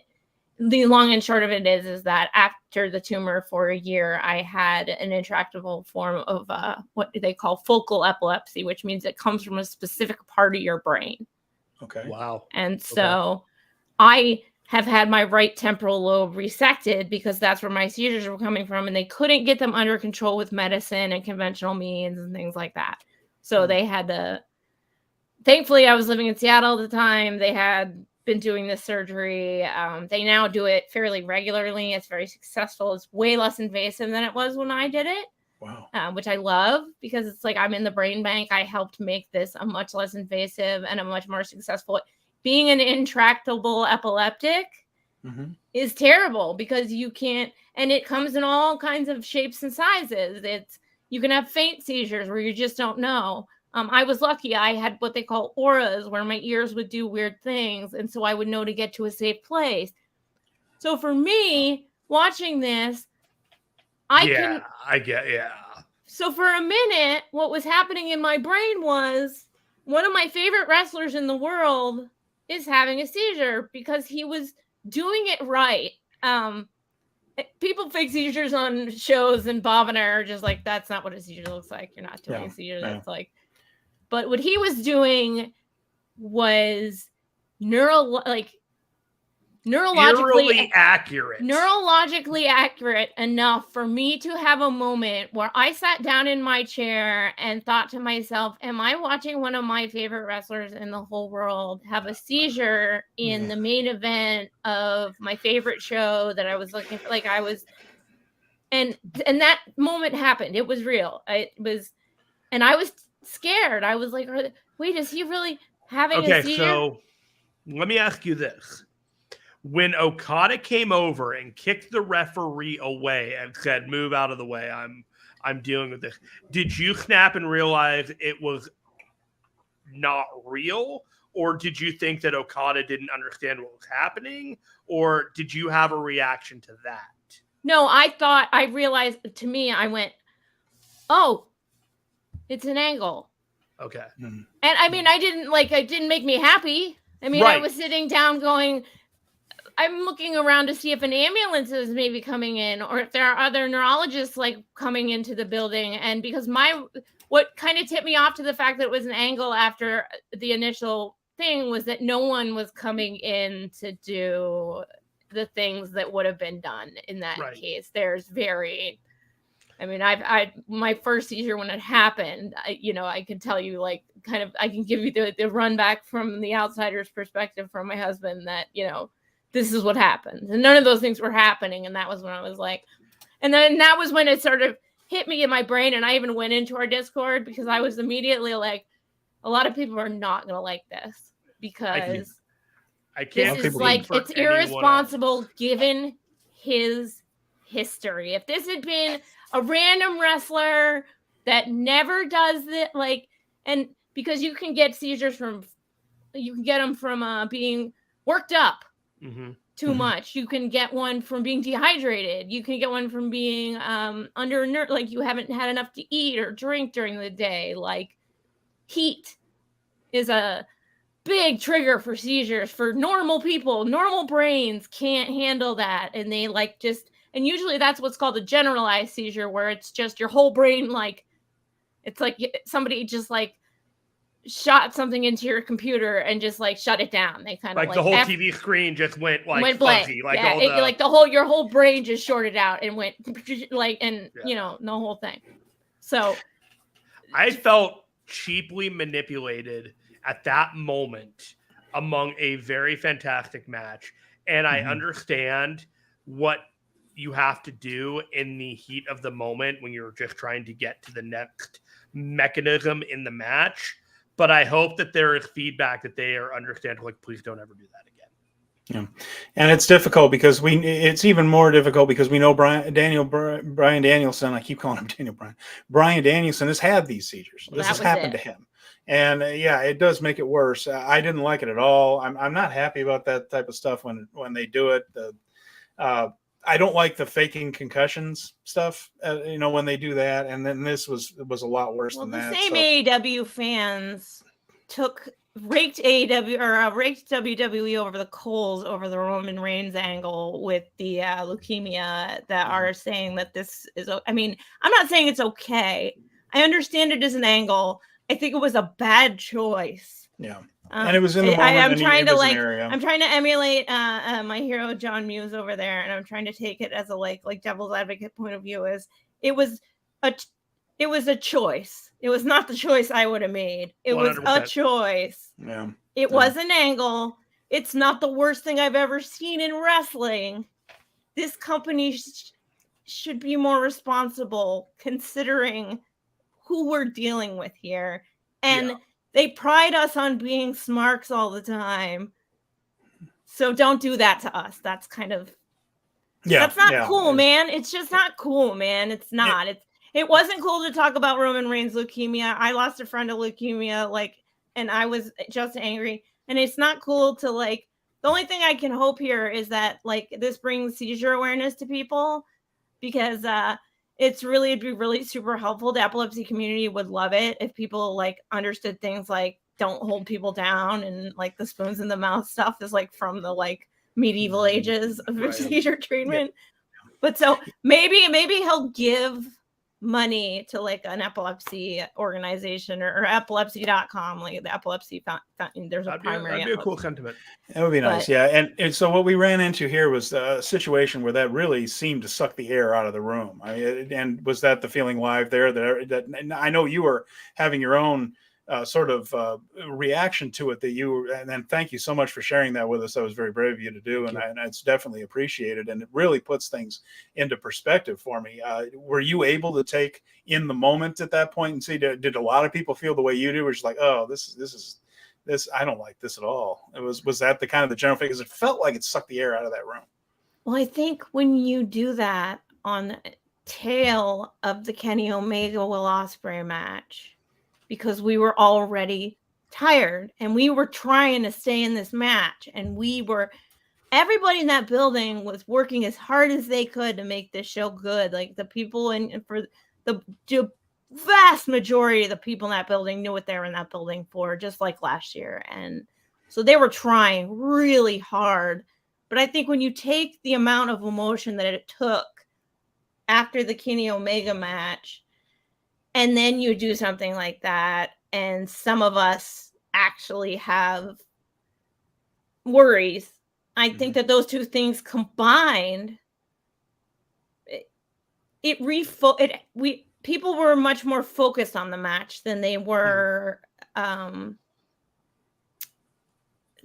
the long and short of it is that after the tumor for a year, I had an intractable form of what they call focal epilepsy, which means it comes from a specific part of your brain. Okay. Wow. And so I have had my right temporal lobe resected because that's where my seizures were coming from, and they couldn't get them under control with medicine and conventional means and things like that. So they had to, thankfully I was living in Seattle at the time. They had been doing this surgery. They now do it fairly regularly. It's very successful. It's way less invasive than it was when I did it. Wow. Which I love, because it's like I'm in the brain bank. I helped make this a much less invasive and a much more successful. Being an intractable epileptic is terrible because you can't, and it comes in all kinds of shapes and sizes. You can have faint seizures where you just don't know. I was lucky. I had what they call auras, where my ears would do weird things. And so I would know to get to a safe place. So for me, watching this, So for a minute, what was happening in my brain was one of my favorite wrestlers in the world is having a seizure because he was doing it right. People fake seizures on shows, and Bob and I are just like, that's not what a seizure looks like. You're not doing a seizure. That's like, but what he was doing was neurologically accurate enough for me to have a moment where I sat down in my chair and thought to myself, am I watching one of my favorite wrestlers in the whole world have a seizure in the main event of my favorite show that I was looking for? Like, I was, and that moment happened. It was real. And I was scared. I was like, wait, is he really having a seizure? So let me ask you this. When Okada came over and kicked the referee away and said, move out of the way, I'm dealing with this, did you snap and realize it was not real? Or did you think that Okada didn't understand what was happening? Or did you have a reaction to that? No, I realized, to me, I went, oh, it's an angle. Okay. And I mean, it didn't make me happy. I mean, I was sitting down going, I'm looking around to see if an ambulance is maybe coming in, or if there are other neurologists like coming into the building. And because what kind of tipped me off to the fact that it was an angle after the initial thing was that no one was coming in to do the things that would have been done in that Right. case. There's very, I mean, my first seizure when it happened, I can tell you, like, kind of, I can give you the run back from the outsider's perspective from my husband that, this is what happens. And none of those things were happening. And that was when I was like, and then that was when it sort of hit me in my brain. And I even went into our Discord because I was immediately like, a lot of people are not going to like this because I can't. this is like, it's irresponsible given his history. If this had been a random wrestler that never does it, like, and because you can get seizures from being worked up too much. You can get one from being dehydrated. You can get one from being undernourished, like you haven't had enough to eat or drink during the day. Like, heat is a big trigger for seizures for normal people. Normal brains can't handle that, and they and usually that's what's called a generalized seizure, where it's just your whole brain, like, it's like somebody just like shot something into your computer and just like shut it down. They kind of like the whole TV screen just went fuzzy, blank. Like your whole brain just shorted out and went like, and the whole thing. So I felt cheaply manipulated at that moment among a very fantastic match, and I understand what you have to do in the heat of the moment when you're just trying to get to the next mechanism in the match. But I hope that there is feedback that they are understanding, like, please don't ever do that again. Yeah. And it's difficult because it's even more difficult because we know Brian Danielson, I keep calling him Daniel Bryan. Brian Danielson has had these seizures. This has happened to him. And it does make it worse. I didn't like it at all. I'm not happy about that type of stuff when they do it. I don't like the faking concussions stuff, when they do that. And then this was a lot worse than that. The same AEW fans raked WWE over the coals over the Roman Reigns angle with the leukemia that are saying that this is, I mean, I'm not saying it's okay. I understand it as an angle. I think it was a bad choice. Yeah. And it was in the moment. I'm trying to emulate my hero John Muse over there, and I'm trying to take it as a like devil's advocate point of view. Is it was a choice. It was not the choice I would have made. It 100%. Was a choice. Yeah. It was an angle. It's not the worst thing I've ever seen in wrestling. This company should be more responsible considering who we're dealing with here. And they pride us on being smarks all the time. So don't do that to us. That's kind of, that's not cool, man. It's just not cool, man. It's not. It wasn't cool to talk about Roman Reigns' leukemia. I lost a friend of leukemia, and I was just angry. And it's not cool to the only thing I can hope here is that this brings seizure awareness to people, because it'd be really super helpful. The epilepsy community would love it if people understood things like don't hold people down, and the spoons in the mouth stuff is from the medieval ages of seizure treatment. Yeah. But so maybe he'll give money to an epilepsy organization or epilepsy.com, the epilepsy fountain. There's a primary. That'd be a cool sentiment. That would be nice. Yeah. And so what we ran into here was a situation where that really seemed to suck the air out of the room. And was that the feeling live there that I know you were having your own sort of reaction to it and then thank you so much for sharing that with us. That was very brave of you to do. And it's definitely appreciated. And it really puts things into perspective for me. Were you able to take in the moment at that point and see, did a lot of people feel the way you do? Were just like, oh, this I don't like this at all. Was that the kind of the general thing? Because it felt like it sucked the air out of that room. Well, I think when you do that on the tail of the Kenny Omega Will Ospreay match, because we were already tired and we were trying to stay in this match, and everybody in that building was working as hard as they could to make this show good. The people for the vast majority of the people in that building knew what they were in that building for, just like last year. And so they were trying really hard. But I think when you take the amount of emotion that it took after the Kenny Omega match, and then you do something like that, and some of us actually have worries I think that those two things combined, people were much more focused on the match than they were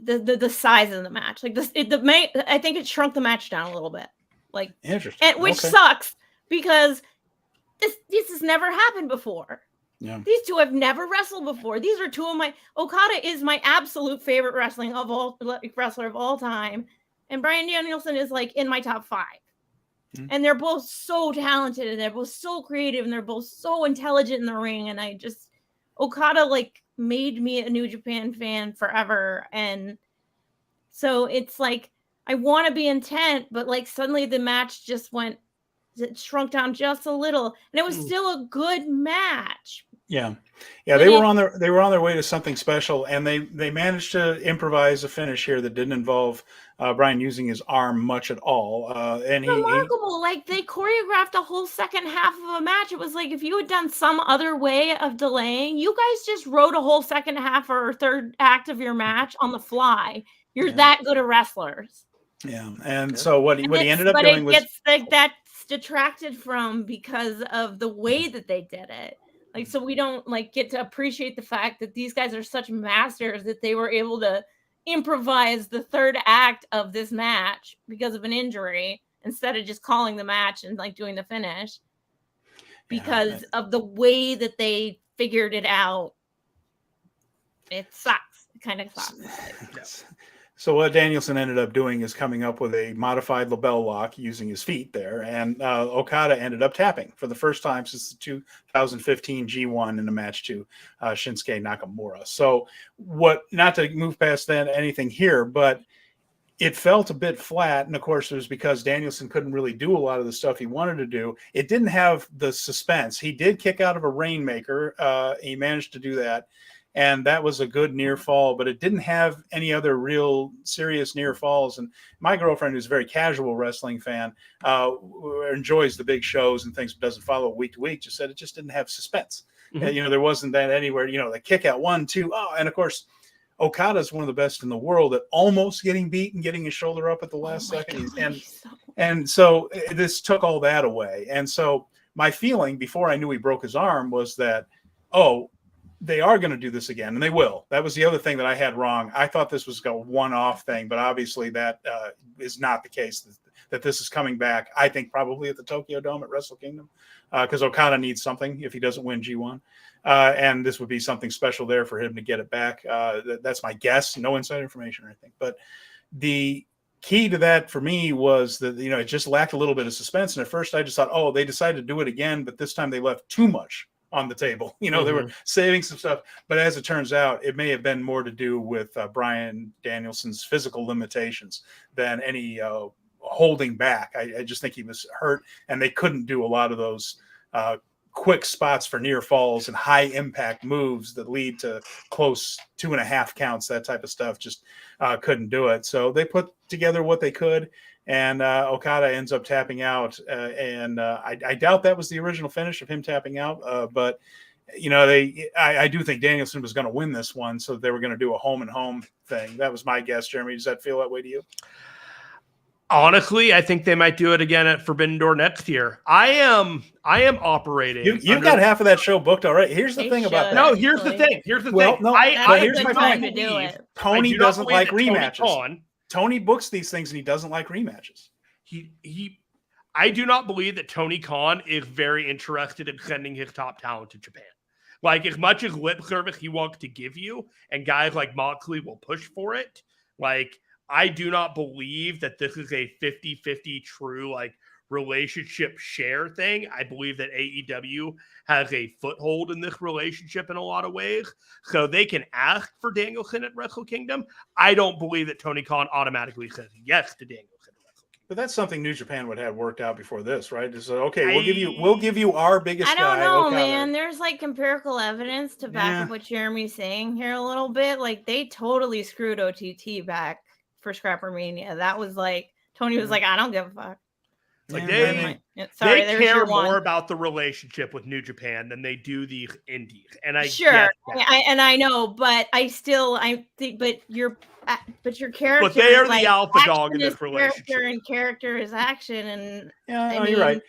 the size of the match. Like I think it shrunk the match down a little bit. Like, interesting, which sucks because this has never happened before. Yeah, these two have never wrestled before. These are two of my Okada is my absolute favorite wrestler of all time, and Bryan Danielson is like in my top 5. And they're both so talented, and they're both so creative, and they're both so intelligent in the ring. And Okada like made me a New Japan fan forever. And so it's like, I want to be intent, but like suddenly the match just it shrunk down just a little, and it was still a good match. Yeah. They were on their way to something special, and they managed to improvise a finish here that didn't involve Bryan using his arm much at all. And remarkable. Like, they choreographed a whole second half of a match. It was like, if you had done some other way of delaying, you guys just wrote a whole second half or third act of your match on the fly. You're that good at wrestlers. Yeah. And so what he ended up doing was, that's detracted from because of the way that they did it. Like, so we don't like get to appreciate the fact that these guys are such masters that they were able to improvise the third act of this match because of an injury instead of just calling the match and like doing the finish because of the way that they figured it out. It sucks. It kind of sucks. So what Danielson ended up doing is coming up with a modified label lock using his feet there, and Okada ended up tapping for the first time since the 2015 G1 in a match to Shinsuke Nakamura. So not to move past anything here, but it felt a bit flat, and of course it was because Danielson couldn't really do a lot of the stuff he wanted to do. It didn't have the suspense. He did kick out of a Rainmaker. He managed to do that. And that was a good near fall, but it didn't have any other real serious near falls. And my girlfriend, who's a very casual wrestling fan, enjoys the big shows and things, but doesn't follow week to week, just said it just didn't have suspense. And, there wasn't that anywhere, the kick out 1, 2. And of course, Okada is one of the best in the world at almost getting beat and getting his shoulder up at the last second. And so this took all that away. And so my feeling before I knew he broke his arm was that, they are going to do this again, and they will. That was the other thing that I had wrong. I thought this was a one-off thing, but obviously that is not the case, that this is coming back, I think, probably at the Tokyo Dome at Wrestle Kingdom, because Okada needs something if he doesn't win G1. And this would be something special there for him to get it back. That's my guess. No inside information or anything. But the key to that for me was that, it just lacked a little bit of suspense. And at first I just thought, they decided to do it again, but this time they left too much on the table. They were saving some stuff, but as it turns out, it may have been more to do with Bryan Danielson's physical limitations than any holding back. I just think he was hurt, and they couldn't do a lot of those quick spots for near falls and high impact moves that lead to close 2.5 counts, that type of stuff. Just couldn't do it. So they put together what they could. And Okada ends up tapping out, and I doubt that was the original finish of him tapping out. But I do think Danielson was going to win this one, so they were going to do a home and home thing. That was my guess. Jeremy, does that feel that way to you? Honestly, I think they might do it again at Forbidden Door next year. I am operating. You've got half of that show booked already. Here's the thing about that. No, here's the thing. Here's my point. Tony doesn't like rematches. Tony books these things, and he doesn't like rematches. I do not believe that Tony Khan is very interested in sending his top talent to Japan. Like, as much as lip service he wants to give you, and guys like Moxley will push for it, like, I do not believe that this is a 50-50 true, like, relationship share thing. I believe that AEW has a foothold in this relationship in a lot of ways. So they can ask for Danielson at Wrestle Kingdom. I don't believe that Tony Khan automatically says yes to Danielson at Wrestle Kingdom. But that's something New Japan would have worked out before this, right? Just okay, we'll give you our biggest guy. I don't know, man. There's like empirical evidence to back up what Jeremy's saying here a little bit. Like, they totally screwed OTT back for Scrapper Mania. That was like, Tony was like, I don't give a fuck. Like Sorry, they there's care your more one. about the relationship with New Japan than they do the indies, and I Sure, get that. I know, but I think, but your character, But they are like, the alpha dog in action is this relationship. character and character is action, and Yeah, I no, you're right.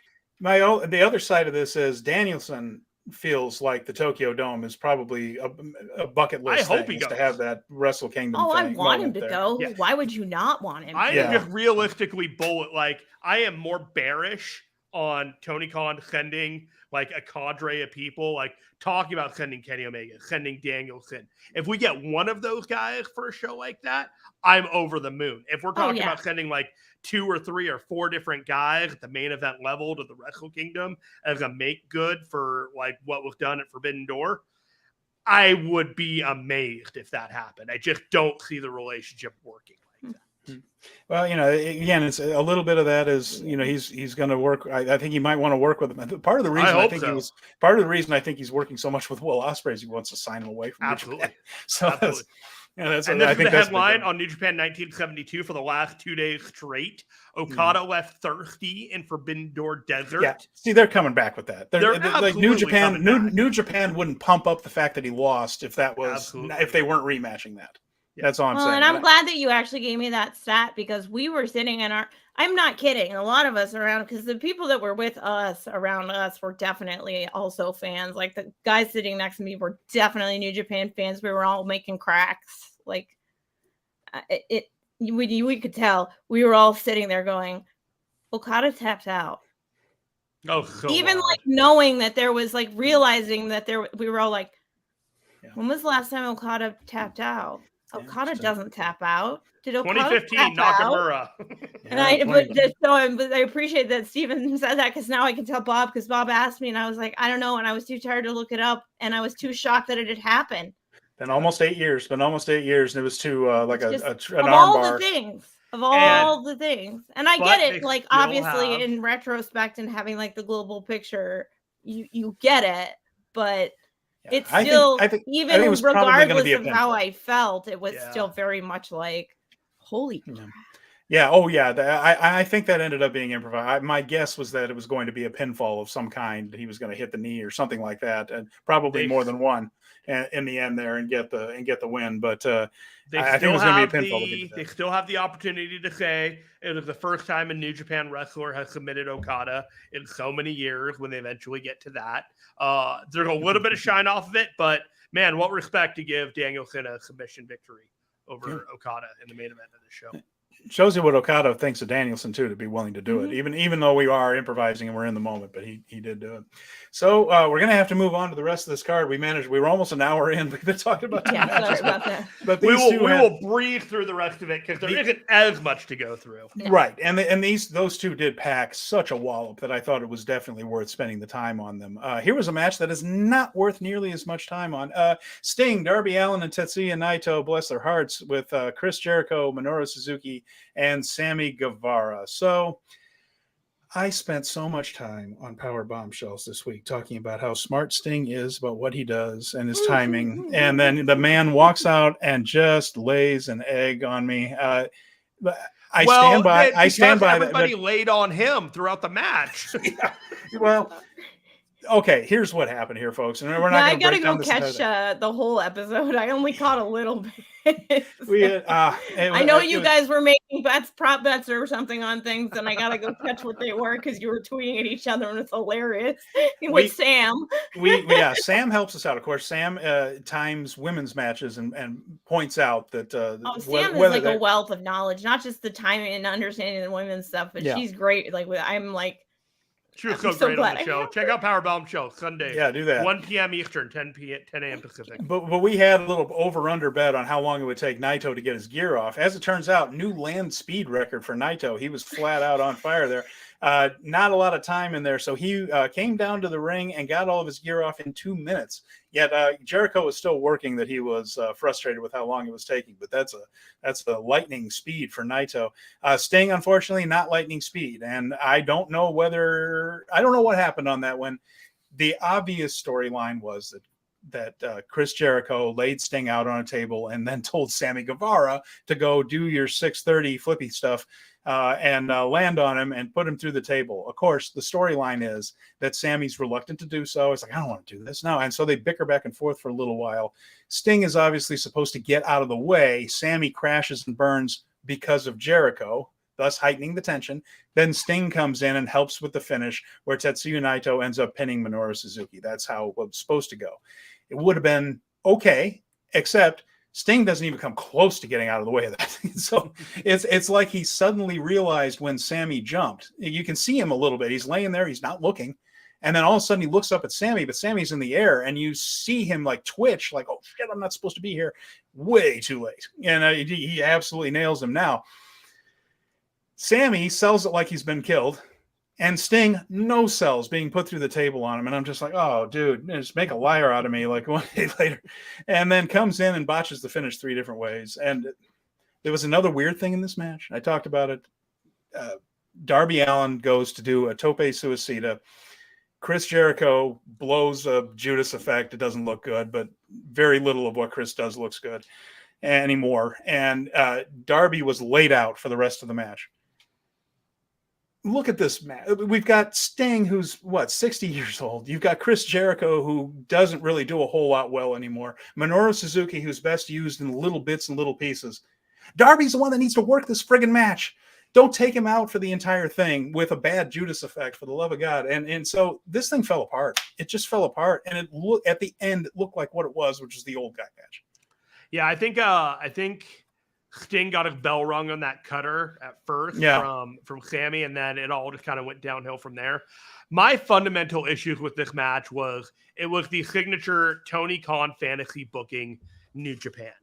The other side of this is Danielson feels like the Tokyo Dome is probably a bucket I list hope thing, he is to goes. have that Wrestle Kingdom I thing want him moment to there. go. Yeah. Why would you not want him? I to am go? just realistically bullet. Like, I am more bearish on Tony Khan sending like a cadre of people, like talking about sending Kenny Omega, sending Danielson. If we get one of those guys for a show like that, I'm over the moon. If we're talking about sending like 2 or 3 or 4 different guys at the main event level to the Wrestle Kingdom as a make good for like what was done at Forbidden Door, I would be amazed if that happened. I just don't see the relationship working like that. Well, again, it's a little bit of that is, he's going to work. I think he might want to work with him. Part of the reason part of the reason I think he's working so much with Will Ospreay is he wants to sign him away from Absolutely. New Japan. So Absolutely. That's And this is the headline on New Japan 1972 for the last 2 days straight. Okada left thirsty in Forbidden Door Desert. Yeah, see, they're coming back with that. They're like New Japan. New Japan wouldn't pump up the fact that he lost if that was if they weren't rematching that. Yeah. That's all I'm saying. And I'm glad that you actually gave me that stat, because we were sitting in I'm not kidding. A lot of us around, because the people that were with us around us were definitely also fans. Like the guys sitting next to me were definitely New Japan fans. We were all making cracks. Like we could tell. We were all sitting there going, Okada tapped out. Oh, so even wild. like knowing that there was, like, realizing that we were all like, when was the last time Okada tapped out? Okada doesn't tap out. Did Okada 2015 tap Nakamura? And I appreciate that Steven said that, because now I can tell Bob, because Bob asked me and I was like, I don't know, and I was too tired to look it up, and I was too shocked that it had happened. Been almost 8 years. And it was to like an of arm all bar. the things, and I get it. Like, obviously, in retrospect and having like the global picture, you get it, but. It's still, even regardless of how I felt, it was still very much like, holy crap. Yeah. Oh, yeah. I think that ended up being improvised. My guess was that it was going to be a pinfall of some kind. He was going to hit the knee or something like that, and probably more than one in the end there and get the win. But I think it was going to be a pinfall. They still have the opportunity to say it was the first time a New Japan wrestler has submitted Okada in so many years when they eventually get to that. There's a little bit of shine off of it, but man, what respect to give Danielson a submission victory over Okada in the main event of the show. Shows you what Okada thinks of Danielson too, to be willing to do it, even though we are improvising and we're in the moment, but he did do it. So we're gonna have to move on to the rest of this card. We were almost an hour in. We've been talking about sorry about that. But we will breathe through the rest of it, because there isn't as much to go through. Right, and those two did pack such a wallop that I thought it was definitely worth spending the time on them. Here was a match that is not worth nearly as much time on. Sting, Darby Allin, and Tetsuya Naito, bless their hearts, with Chris Jericho, Minoru Suzuki, and Sammy Guevara. So I spent so much time on Power Bombshells this week talking about how smart Sting is about what he does and his timing. And then the man walks out and just lays an egg on me. I stand by everybody laid on him throughout the match. Yeah. Well, okay, here's what happened here, folks. And we're not I gotta go catch the whole episode. I only caught a little bit. I know you guys were making prop bets or something on things, and I gotta go catch what they were, because you were tweeting at each other, and it's hilarious with Sam. Sam helps us out. Of course, Sam times women's matches and points out that Sam is like a wealth of knowledge, not just the timing and understanding the women's stuff, but she's great. Like, I'm like. She was so great on the show. Check out Power Bomb Show Sunday. Yeah, do that. 1 p.m. Eastern, 10 a.m. Pacific. But we had a little over-under bet on how long it would take Naito to get his gear off. As it turns out, new land speed record for Naito. He was flat out on fire there. Not a lot of time in there, so he came down to the ring and got all of his gear off in 2 minutes. Yet Jericho was still working that he was frustrated with how long it was taking. But that's the lightning speed for Naito. Sting, unfortunately, not lightning speed, and I don't know what happened on that one. The obvious storyline was that Chris Jericho laid Sting out on a table and then told Sammy Guevara to go do your 630 flippy stuff and land on him and put him through the table. Of course, the storyline is that Sammy's reluctant to do so. It's like, I don't want to do this. No. And so they bicker back and forth for a little while. Sting is obviously supposed to get out of the way. Sammy crashes and burns because of Jericho, thus heightening the tension. Then Sting comes in and helps with the finish, where Tetsuya Naito ends up pinning Minoru Suzuki. That's how it was supposed to go. It would have been okay, except Sting doesn't even come close to getting out of the way of that. So it's like he suddenly realized when Sammy jumped. You can see him a little bit. He's laying there. He's not looking. And then all of a sudden he looks up at Sammy, but Sammy's in the air, and you see him like twitch, like, oh, shit, I'm not supposed to be here. Way too late. And he absolutely nails him. Now, Sammy sells it like he's been killed, and Sting no sells being put through the table on him. And I'm just like, oh, dude, just make a liar out of me like one day later. And then comes in and botches the finish 3 different ways. And there was another weird thing in this match. I talked about it. Darby Allin goes to do a tope suicida. Chris Jericho blows a Judas effect. It doesn't look good, but very little of what Chris does looks good anymore. And Darby was laid out for the rest of the match. Look at this match. We've got Sting, who's 60 years old. You've got Chris Jericho, who doesn't really do a whole lot well anymore. Minoru Suzuki, who's best used in little bits and little pieces. Darby's the one that needs to work this friggin' match. Don't take him out for the entire thing with a bad Judas effect, for the love of God. And so this thing fell apart. It just fell apart. And at the end, it looked like what it was, which is the old guy match. Yeah, I think Sting got his bell rung on that cutter at first from Sammy, and then it all just kind of went downhill from there. My fundamental issues with this match was it was the signature Tony Khan fantasy booking New Japan.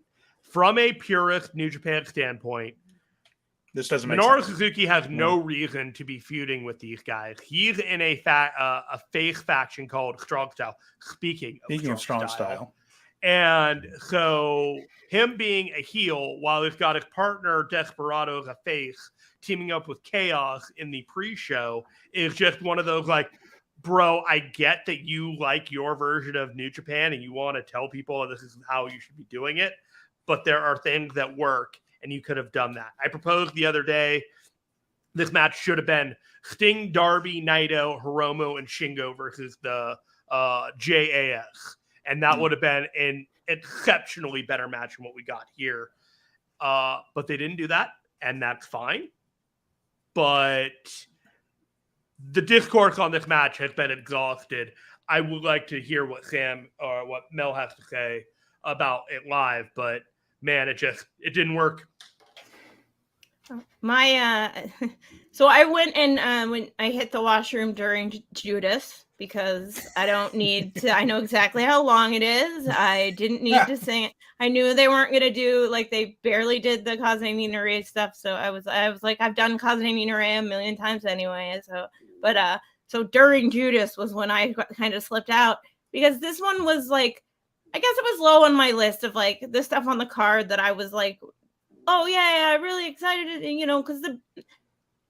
From a purist New Japan standpoint, this doesn't make Minoru sense. Suzuki has no reason to be feuding with these guys. He's in a face faction called Strong Style. Speaking of Strong Style. And so him being a heel, while he's got his partner Desperado as a face, teaming up with Chaos in the pre-show, is just one of those like, bro, I get that you like your version of New Japan and you want to tell people this is how you should be doing it, but there are things that work and you could have done that. I proposed the other day, this match should have been Sting, Darby, Naito, Hiromu, and Shingo versus the JAS. And that would have been an exceptionally better match than what we got here. But they didn't do that, and that's fine. But the discourse on this match has been exhausted. I would like to hear what Sam or what Mel has to say about it live, but man, it didn't work. So I went and when I hit the washroom during Judas, because I don't need to, I know exactly how long it is. I didn't need to sing it. I knew they weren't going to do, like, they barely did the Kaze ni Nare stuff. So I was like, I've done Kaze ni Nare a million times anyway. So during Judas was when I kind of slipped out, because this one was like, I guess it was low on my list of like the stuff on the card that I was like, oh yeah, I'm really excited, because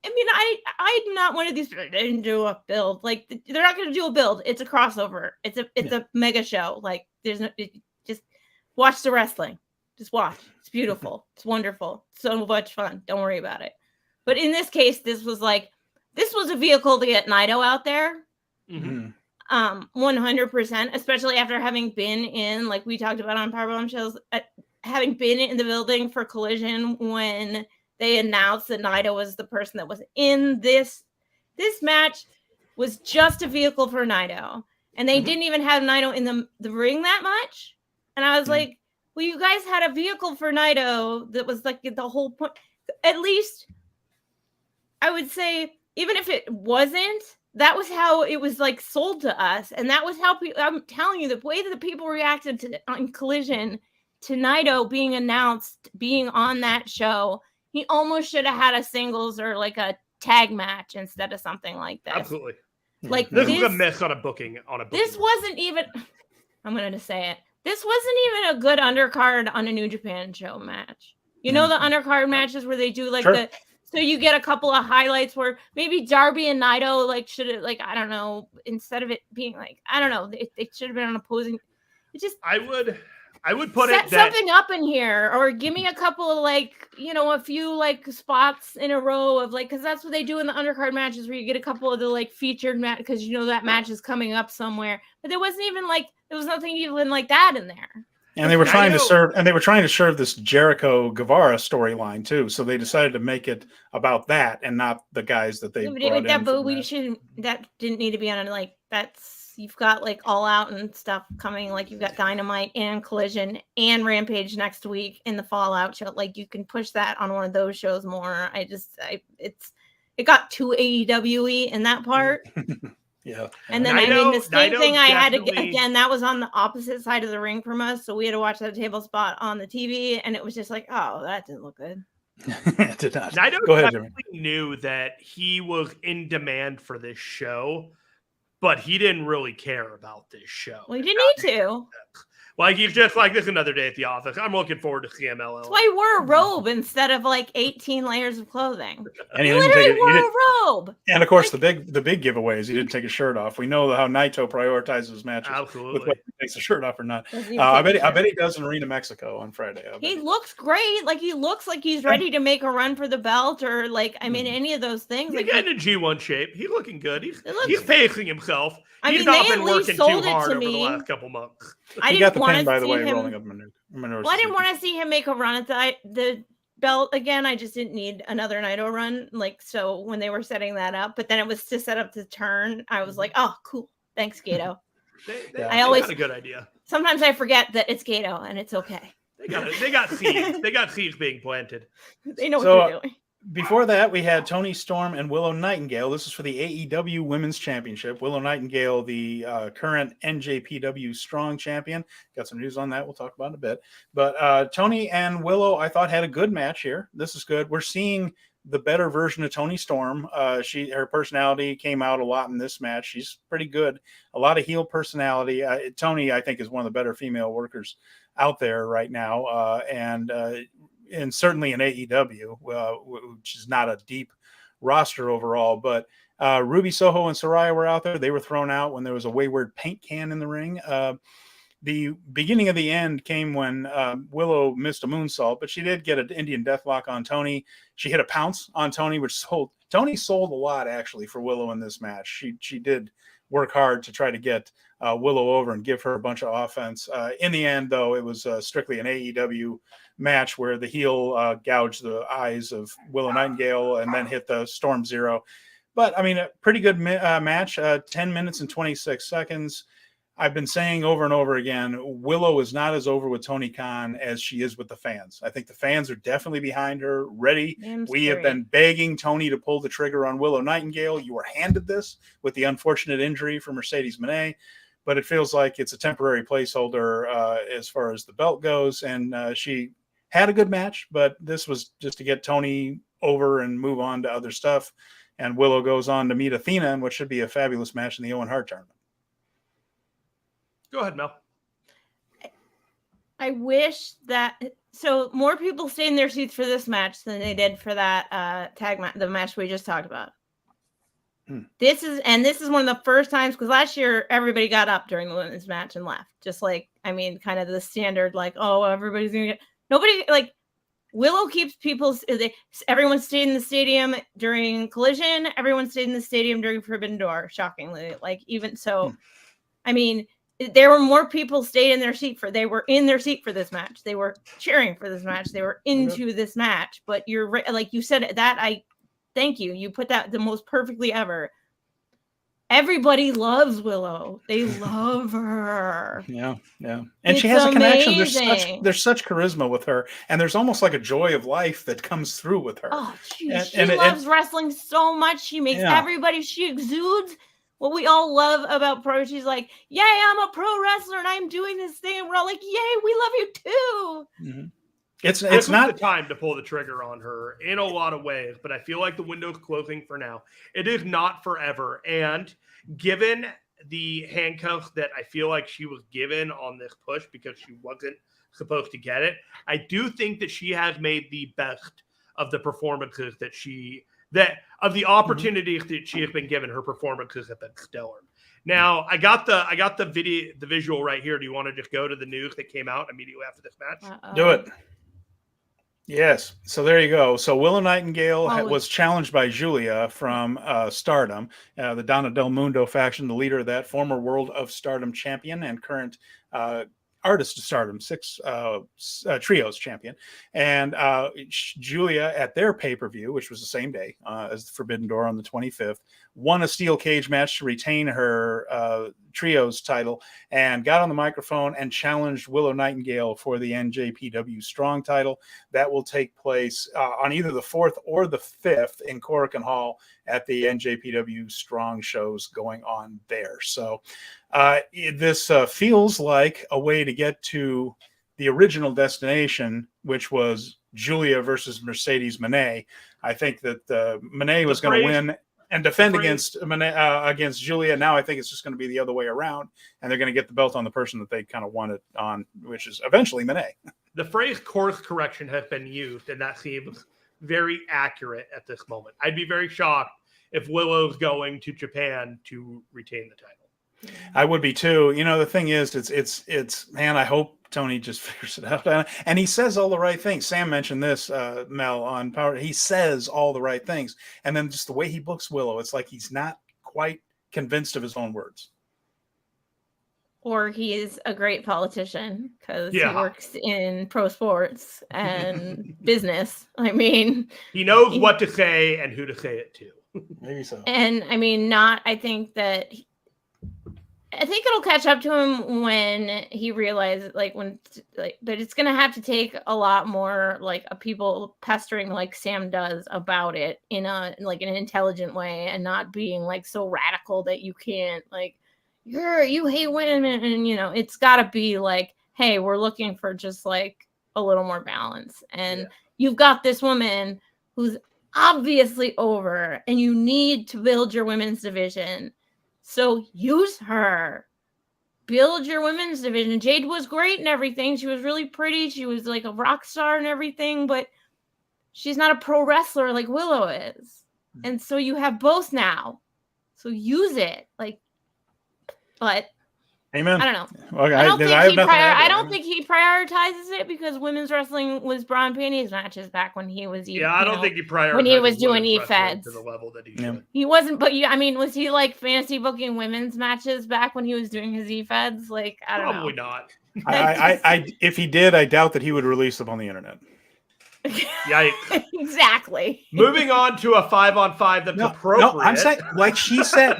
I'm not one of these. They didn't do a build. Like, they're not going to do a build. It's a crossover. It's a mega show. Like, just watch the wrestling. Just watch. It's beautiful. It's wonderful. So much fun. Don't worry about it. But in this case, this was a vehicle to get Naito out there. Mm-hmm. 100%, especially after having been in, like we talked about on Powerbomb shows, having been in the building for Collision when they announced that Naito was the person that was in this match, was just a vehicle for Naito. And they didn't even have Naito in the ring that much. And I was like, well, you guys had a vehicle for Naito that was like the whole point. At least I would say, even if it wasn't, that was how it was like sold to us. And that was how I'm telling you, the way that the people reacted on Collision to Naito being announced, being on that show, he almost should have had a singles or like a tag match instead of something like this. Absolutely. Like, this was a miss on a booking. This wasn't even, I'm going to say it. This wasn't even a good undercard on a New Japan show match. You know, the undercard matches where they do like so you get a couple of highlights where maybe Darby and Naito like should have, like, I don't know, instead of it being like, I don't know, they should have been on opposing. It just, I would I would put Set it that something up in here, or give me a couple of a few spots in a row of because that's what they do in the undercard matches where you get a couple of the featured match because that match is coming up somewhere. But there wasn't even there was nothing even like that in there. And they were trying to serve this Jericho Guevara storyline too. So they decided to make it about that and not the guys that they brought in. That didn't need to be on that's. You've got All Out and stuff coming. You've got Dynamite and Collision and Rampage next week in the Fallout show. You can push that on one of those shows more. It got too AEW in that part. Yeah. And then the same thing I had to again. That was on the opposite side of the ring from us, so we had to watch that table spot on the TV, and it was just oh, that didn't look good. It did not. Naito Go ahead, Jimmy. Knew that he was in demand for this show. But he didn't really care about this show. Well, he didn't need to. He's just this is another day at the office. I'm looking forward to CMLL. That's why he wore a robe instead of 18 layers of clothing. And he literally wore a robe. And of course, the big giveaway is he didn't take his shirt off. We know how Naito prioritizes his matches. Absolutely. With whether he takes his shirt off or not. I bet he does in Arena Mexico on Friday. He looks great. He looks like he's ready to make a run for the belt or any of those things. He's getting in G1 shape. He's looking good. He's pacing himself. He's they not been working too hard over me. the last couple months. He got the pin, by the way, rolling up Minoru. Well, I didn't want to see him make a run at the belt again. I just didn't need another Naito run. So when they were setting that up, but then it was to set up the turn. I was like, oh, cool. Thanks, Gato. I always got a good idea. Sometimes I forget that it's Gato and it's okay. They got seeds. They got seeds being planted. They know what they're doing. Before that, we had Toni Storm and Willow Nightingale. This is for the AEW Women's Championship. Willow Nightingale, the current NJPW Strong Champion. Got some news on that. We'll talk about in a bit. But Toni and Willow, I thought, had a good match here. This is good. We're seeing the better version of Toni Storm. Her personality came out a lot in this match. She's pretty good. A lot of heel personality. Toni, I think, is one of the better female workers out there right now. And certainly in AEW, which is not a deep roster overall. But Ruby Soho and Saraya were out there. They were thrown out when there was a wayward paint can in the ring. The beginning of the end came when Willow missed a moonsault, but she did get an Indian Deathlock on Toni. She hit a pounce on Toni, which Toni sold a lot, actually, for Willow in this match. She did work hard to try to get Willow over and give her a bunch of offense. In the end, though, it was strictly an AEW match where the heel gouged the eyes of Willow Nightingale and then hit the Storm Zero. But, I mean, a pretty good match, 10 minutes and 26 seconds. I've been saying over and over again, Willow is not as over with Tony Khan as she is with the fans. I think the fans are definitely behind her, ready. We have been begging Tony to pull the trigger on Willow Nightingale. You were handed this with the unfortunate injury for Mercedes Moné, but it feels like it's a temporary placeholder as far as the belt goes. And she had a good match, but this was just to get Tony over and move on to other stuff. And Willow goes on to meet Athena in what should be a fabulous match in the Owen Hart tournament. Go ahead, Mel. I wish that more people stayed in their seats for this match than they did for that tag match, the match we just talked about. This is one of the first times, because last year everybody got up during the women's match and left. Just kind of the standard, everybody's gonna get nobody. Willow keeps everyone stayed in the stadium during Collision. Everyone stayed in the stadium during Forbidden Door. Shockingly, even so, I mean. There were more people stayed in their seat they were in their seat for this match. They were cheering for this match. They were into this match. But you're right, like you said that. I thank you. You put that the most perfectly ever. Everybody loves Willow. They love her. Yeah. And she has a connection. There's such charisma with her, and there's almost like a joy of life that comes through with her. Oh, she loves wrestling so much. She makes everybody. She exudes what we all love about pro. She's like, yay, I'm a pro wrestler and I'm doing this thing. And we're all like, yay, we love you too. Mm-hmm. It's not the time to pull the trigger on her in a lot of ways, but I feel like the window's closing for now. It is not forever. And given the handcuffs that I feel like she was given on this push because she wasn't supposed to get it, I do think that she has made the best of the performances of the opportunities that she has been given. Her performances have been stellar. Now I got the visual right here. Do you want to just go to the news that came out immediately after this match? Do it. Yes. So there you go. So Willow Nightingale was challenged by Julia from Stardom, the Donna Del Mundo faction, the leader of that, former World of Stardom champion and current Artist of Stardom 6 Trios champion. And Julia at their pay-per-view, which was the same day as the Forbidden Door on the 25th, won a steel cage match to retain her Trios title and got on the microphone and challenged Willow Nightingale for the NJPW Strong title. That will take place on either the 4th or the 5th in Korakuen Hall at the NJPW Strong shows going on there. So this feels like a way to get to the original destination, which was Julia versus Mercedes Moné. I think that Moné was going to win and defend against Julia. Now I think it's just going to be the other way around, and they're going to get the belt on the person that they kind of wanted on, which is eventually Moné. The phrase course correction has been used, and that seems very accurate at this moment. I'd be very shocked if Willow's going to Japan to retain the title. I would be too. You know, the thing is, it's man, I hope Tony just figures it out. And he says all the right things. Sam mentioned this, Mel, on Power. He says all the right things. And then just the way he books Willow, it's like he's not quite convinced of his own words. Or he is a great politician because he works in pro sports and business. I mean, he knows what to say and who to say it to. Maybe so. And I mean, I think it'll catch up to him when he realizes that it's going to have to take a lot more people pestering like Sam does about it in an intelligent way and not being so radical that you can't you hate women, and it's got to be hey, we're looking for just a little more balance, and you've got this woman who's obviously over, and you need to build your women's division, so use her. Build your women's division. Jade was great and everything. She was really pretty. She was a rock star and everything, but she's not a pro wrestler like Willow is. And so you have both now. So use it. But amen. I don't know. Okay, I don't think he prioritizes it because women's wrestling was bra and panties matches back when he was I don't think he prioritized when he was doing e-feds to the level that he should. He wasn't, but was he fantasy booking women's matches back when he was doing his e-feds? I don't know. Probably not. I if he did, I doubt that he would release them on the internet. Yikes. Exactly. Moving on to a 5-on-5 that's appropriate. No, I'm saying, she said,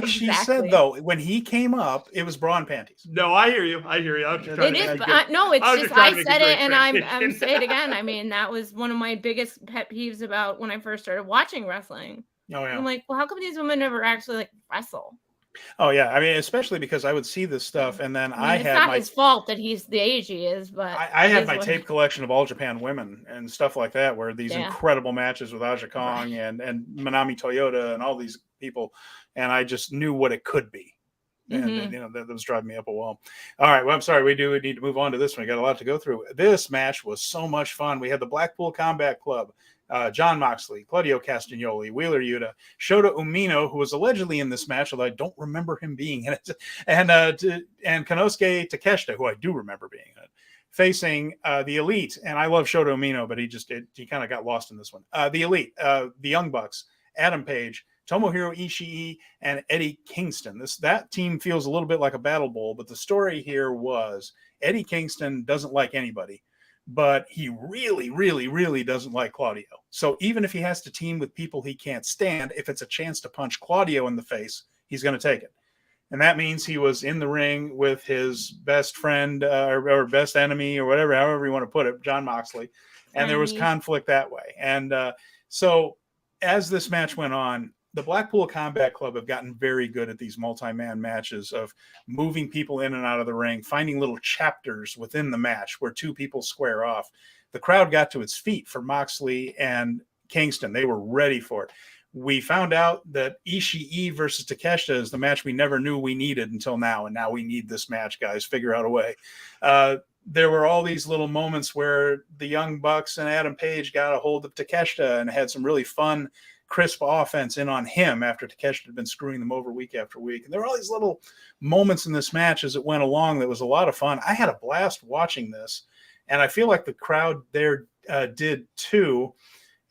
she said, though, when he came up, it was bra and panties. No, I hear you. I said it, and I'm saying it again. I mean, that was one of my biggest pet peeves about when I first started watching wrestling. Oh, yeah. I'm like, well, how come these women never actually wrestle? Oh yeah, I mean, especially because I would see this stuff, and then it's not his fault that he's the age he is, but I had my tape collection of All Japan Women and stuff like that, where these incredible matches with Aja Kong and Manami Toyota and all these people, and I just knew what it could be, and that was driving me up a wall. All right, well, I'm sorry, we need to move on to this one. We got a lot to go through. This match was so much fun. We had the Blackpool Combat Club. John Moxley, Claudio Castagnoli, Wheeler Yuta, Shota Umino, who was allegedly in this match, although I don't remember him being in it, and Konosuke Takeshita, who I do remember being in it, facing the Elite. And I love Shota Umino, but he kind of got lost in this one. The Elite, the Young Bucks, Adam Page, Tomohiro Ishii, and Eddie Kingston. That team feels a little bit like a battle bowl, but the story here was Eddie Kingston doesn't like anybody, but he really, really, really doesn't like Claudio. So even if he has to team with people he can't stand, if it's a chance to punch Claudio in the face, he's going to take it. And that means he was in the ring with his best friend or best enemy or whatever, however you want to put it, John Moxley. And there was conflict that way. And so as this match went on, the Blackpool Combat Club have gotten very good at these multi-man matches of moving people in and out of the ring, finding little chapters within the match where two people square off. The crowd got to its feet for Moxley and Kingston. They were ready for it. We found out that Ishii versus Takeshita is the match we never knew we needed until now, and now we need this match, guys. Figure out a way. There were all these little moments where the Young Bucks and Adam Page got a hold of Takeshita and had some really fun crisp offense in on him after Takeshi had been screwing them over week after week. And there were all these little moments in this match as it went along that was a lot of fun. I had a blast watching this, and I feel like the crowd there did too.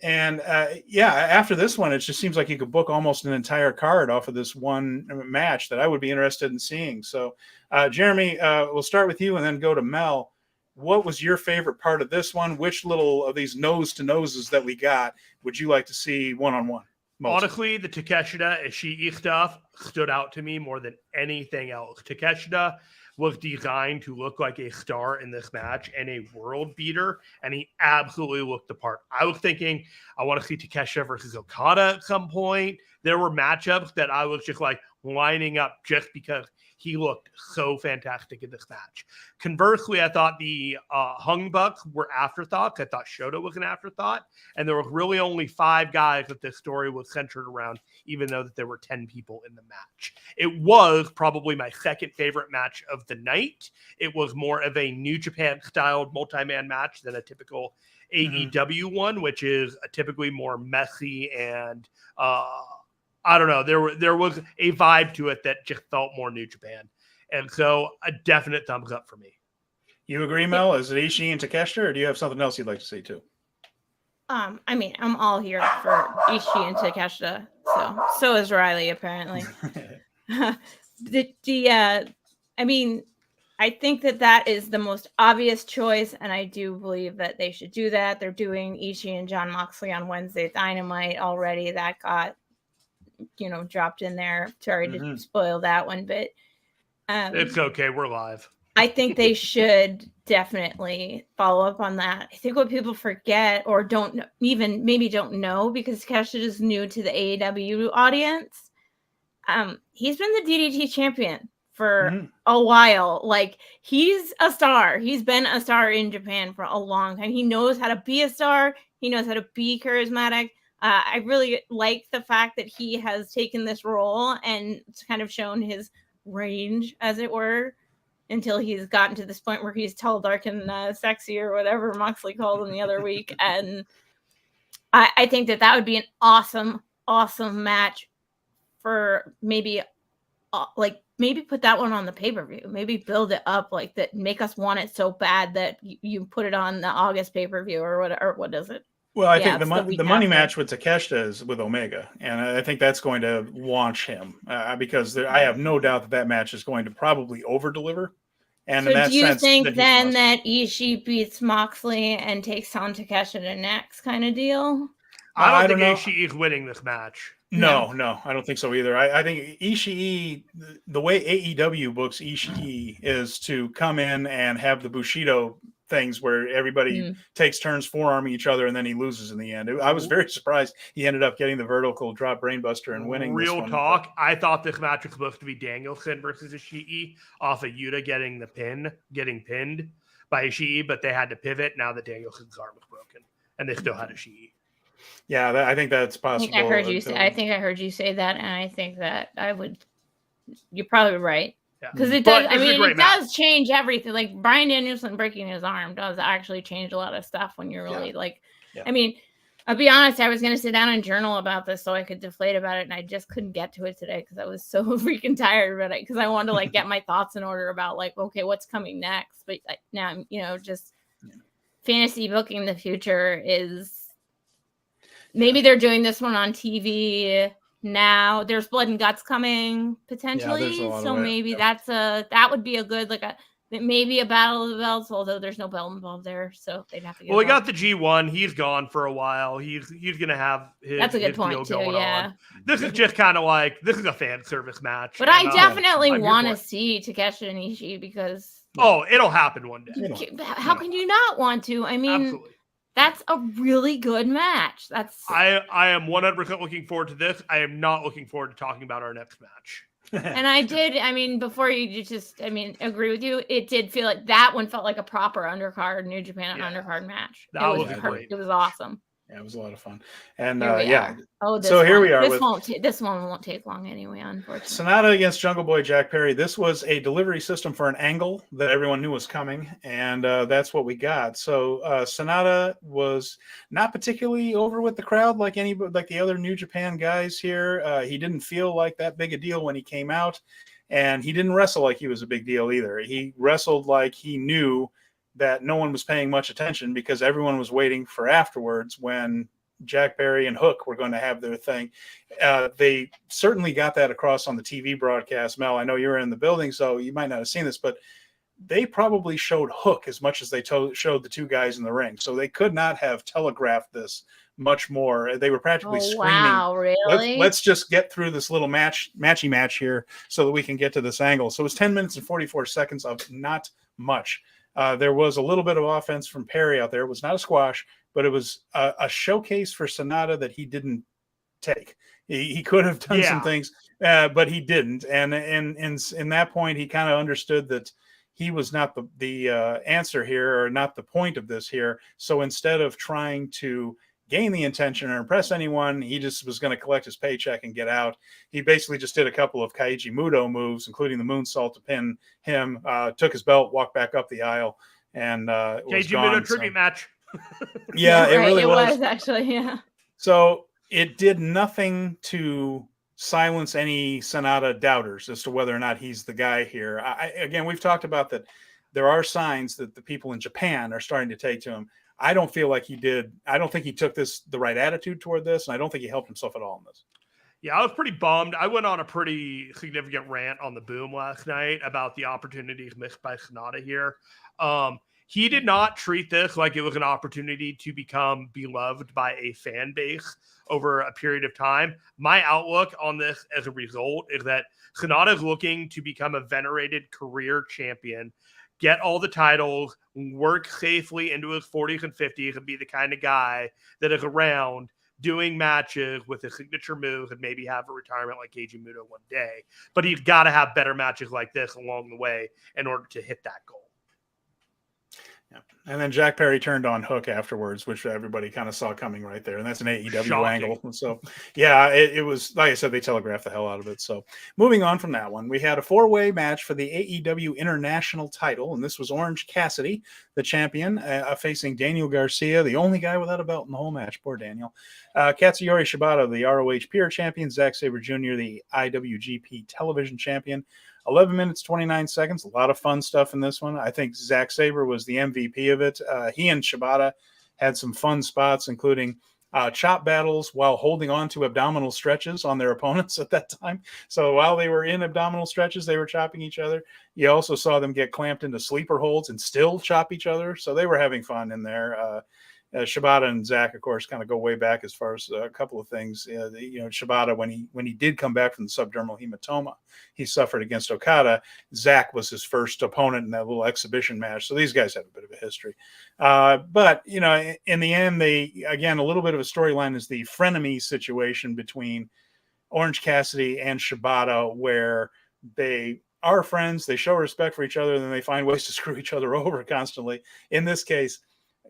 And after this one, it just seems like you could book almost an entire card off of this one match that I would be interested in seeing. So, Jeremy, we'll start with you and then go to Mel. What was your favorite part of this one? Which little of these nose to noses that we got would you like to see one-on-one? Honestly, the Takeshita Ishii stuff stood out to me more than anything else. Takeshita was designed to look like a star in this match and a world beater, and he absolutely looked the part. I was thinking, I want to see Takeshita versus Okada at some point. There were matchups that I was just like lining up just because he looked so fantastic in this match. Conversely, I thought the Hung Bucks were afterthoughts. I thought Shota was an afterthought. And there were really only 5 guys that this story was centered around, even though that there were 10 people in the match. It was probably my second favorite match of the night. It was more of a New Japan-styled multi-man match than a typical AEW one, which is a typically more messy and I don't know. There was a vibe to it that just felt more New Japan. And so a definite thumbs up for me. You agree, Mel? Is it Ishii and Takeshita, or do you have something else you'd like to see too? I mean, I'm all here for Ishii and Takeshita. So is Riley, apparently. I mean, I think that is the most obvious choice, and I do believe that they should do that. They're doing Ishii and Jon Moxley on Wednesday Dynamite already. That got dropped in there. Sorry to spoil that one, but it's okay. We're live. I think they should definitely follow up on that. I think what people forget or don't know, because Takeshita is new to the AEW audience. He's been the DDT champion for a while. Like, he's a star. He's been a star in Japan for a long time. He knows how to be a star. He knows how to be charismatic. I really like the fact that he has taken this role and kind of shown his range, as it were, until he's gotten to this point where he's tall, dark, and sexy, or whatever Moxley called him the other week. And I think that would be an awesome, awesome match for maybe put that one on the pay-per-view. Maybe build it up like that, make us want it so bad that you put it on the August pay-per-view or what is it? Well, I think the money match with Takeshita is with Omega, and I think that's going to launch him because I have no doubt that match is going to probably over-deliver. And so do you think then that Ishii beats Moxley and takes on Takeshita next kind of deal? I don't think Ishii is winning this match. No, I don't think so either. I think Ishii, the way AEW books Ishii is to come in and have the Bushido things where everybody takes turns forearming each other and then he loses in the end. I was very surprised he ended up getting the vertical drop brainbuster and winning. Real talk, I thought this match was supposed to be Danielson versus Ishii off of Yuta getting pinned by Ishii, but they had to pivot now that Danielson's arm was broken and they still had Ishii. Yeah, I think that's possible. I think I heard you say that, and I think that you're probably right. Because it does. It does change everything. Like, Bryan Danielson breaking his arm does actually change a lot of stuff when you're really I mean, I'll be honest. I was going to sit down and journal about this so I could deflate about it, and I just couldn't get to it today because I was so freaking tired. But because I wanted to get my thoughts in order about okay, what's coming next. But now just fantasy booking the future is maybe they're doing this one on TV. Now there's Blood and Guts coming potentially, so maybe that would be a good maybe a Battle of the Belts, although there's no belt involved there, so they'd have to get. Well, we got the G1. He's gone for a while. He's gonna have his. That's a good point too. Yeah, this is just kind of this is a fan service match. But I definitely want to see Takeshita and Ishii because it'll happen one day. How can you not want to? I mean. Absolutely. That's a really good match. I am 100% looking forward to this. I am not looking forward to talking about our next match. And before you agree with you, it did feel like that one felt like a proper undercard New Japan undercard match. That was great. It was awesome. Yeah, it was a lot of fun. And Here we yeah, are. Oh, so here we are This with won't. This one won't take long anyway. Unfortunately. Sonata against Jungle Boy Jack Perry. This was a delivery system for an angle that everyone knew was coming, and that's what we got. So Sonata was not particularly over with the crowd like the other New Japan guys here. He didn't feel like that big a deal when he came out, and he didn't wrestle like he was a big deal either. He wrestled like he knew that no one was paying much attention because everyone was waiting for afterwards when Jack Perry and Hook were going to have their thing. They certainly got that across on the TV broadcast. Mel, I know you were in the building, so you might not have seen this, but they probably showed Hook as much as they showed the two guys in the ring. So they could not have telegraphed this much more. They were practically screaming, wow, really? let's just get through this little matchy match here so that we can get to this angle. So it was 10 minutes and 44 seconds of not much. There was a little bit of offense from Perry out there. It was not a squash, but it was a showcase for Sonata that he didn't take. He could have done some things, but he didn't. And in that point, he kind of understood that he was not the answer here, or not the point of this here. So instead of trying to gain the attention or impress anyone, he just was going to collect his paycheck and get out. He basically just did a couple of Kaiji Muto moves, including the moonsault to pin him, took his belt, walked back up the aisle, and was Kaiji gone. Muto tribute match. Yeah, it really was. It was actually, yeah. So it did nothing to silence any Sonata doubters as to whether or not he's the guy here. Again, we've talked about that there are signs that the people in Japan are starting to take to him. I don't feel like he did. I don't think he took the right attitude toward this, and I don't think he helped himself at all in this. Yeah, I was pretty bummed. I went on a pretty significant rant on the Boom last night about the opportunities missed by Sonata here. He did not treat this like it was an opportunity to become beloved by a fan base over a period of time. My outlook on this as a result is that Sonata is looking to become a venerated career champion, get all the titles, work safely into his 40s and 50s, and be the kind of guy that is around doing matches with a signature move and maybe have a retirement like Keiji Muto one day. But he's got to have better matches like this along the way in order to hit that goal. Yeah. And then Jack Perry turned on Hook afterwards, which everybody kind of saw coming right there. And that's an AEW Shocking angle. And so, yeah, it was, like I said, they telegraphed the hell out of it. So moving on from that one, we had a 4-way match for the AEW International title. And this was Orange Cassidy, the champion, facing Daniel Garcia, the only guy without a belt in the whole match. Poor Daniel. Katsuyori Shibata, the ROH Pure champion. Zack Sabre Jr., the IWGP television champion. 11 minutes, 29 seconds. A lot of fun stuff in this one. I think Zack Sabre was the MVP of it. He and Shibata had some fun spots, including chop battles while holding on to abdominal stretches on their opponents at that time. So while they were in abdominal stretches, they were chopping each other. You also saw them get clamped into sleeper holds and still chop each other. So they were having fun in there. Shibata and Zack, of course, kind of go way back as far as a couple of things. Shibata, when he did come back from the subdermal hematoma he suffered against Okada, Zack was his first opponent in that little exhibition match. So these guys have a bit of a history. But in the end, a little bit of a storyline is the frenemy situation between Orange Cassidy and Shibata, where they are friends, they show respect for each other, and then they find ways to screw each other over constantly. In this case,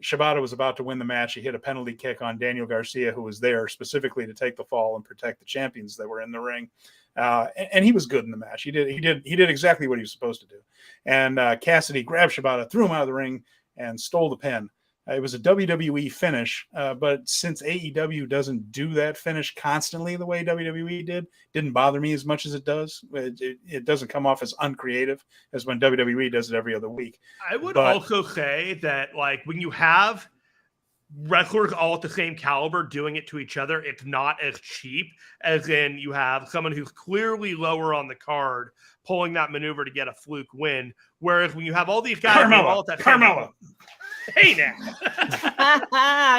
Shibata was about to win the match. He hit a penalty kick on Daniel Garcia, who was there specifically to take the fall and protect the champions that were in the ring. And he was good in the match. He did exactly what he was supposed to do. And Cassidy grabbed Shibata, threw him out of the ring, and stole the pin. It was a WWE finish, but since AEW doesn't do that finish constantly the way WWE didn't bother me as much as it does. It doesn't come off as uncreative as when WWE does it every other week. I would also say that, like, when you have wrestlers all at the same caliber doing it to each other, it's not as cheap as in you have someone who's clearly lower on the card pulling that maneuver to get a fluke win. Whereas when you have all these guys all at that Carmella. Hey now.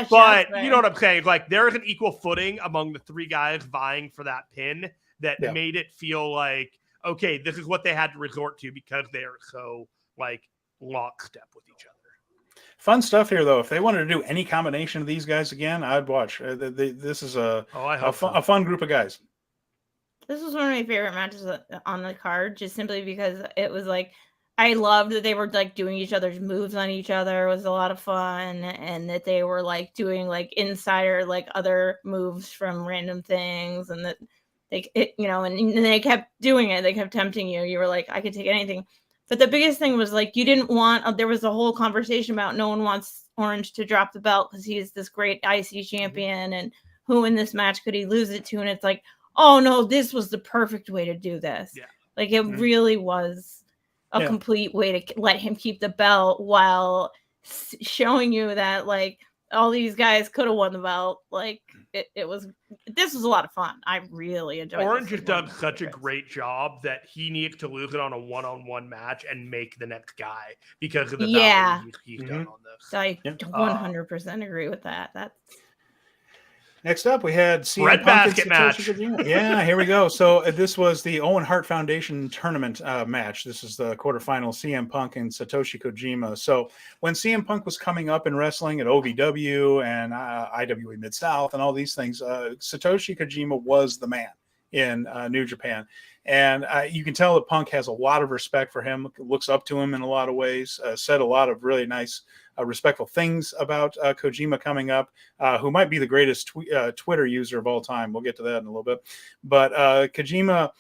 But you know what I'm saying? Like, there is an equal footing among the three guys vying for that pin that made it feel like, okay, this is what they had to resort to because they are so, like, lockstep with each other. Fun stuff here, though. If they wanted to do any combination of these guys again, I'd watch. This is a fun group of guys. This was one of my favorite matches on the card, just simply because it was like, I loved that they were like doing each other's moves on each other. It was a lot of fun, and that they were like doing like insider like other moves from random things, and that and they kept doing it. They kept tempting you. You were like, I could take anything. But the biggest thing was like you didn't want. There was a whole conversation about no one wants Orange to drop the belt because he's this great IC champion, and who in this match could he lose it to? And it's like, oh no, this was the perfect way to do this. Yeah. Like it really was a complete way to let him keep the belt while showing you that like all these guys could have won the belt. Like this was a lot of fun. I really enjoyed Orange has done such a great job that he needs to lose it on a one-on-one match and make the next guy because of the value he's done on this. I 100% agree with that. That's next up, we had CM Punk and Satoshi Kojima. Yeah, here we go. So this was the Owen Hart Foundation tournament match. This is the quarterfinal, CM Punk and Satoshi Kojima. So when CM Punk was coming up in wrestling at OVW and IWA Mid-South and all these things, Satoshi Kojima was the man in New Japan. And you can tell that Punk has a lot of respect for him, looks up to him in a lot of ways, said a lot of really nice respectful things about Kojima coming up, who might be the greatest Twitter user of all time. We'll get to that in a little bit. But Kojima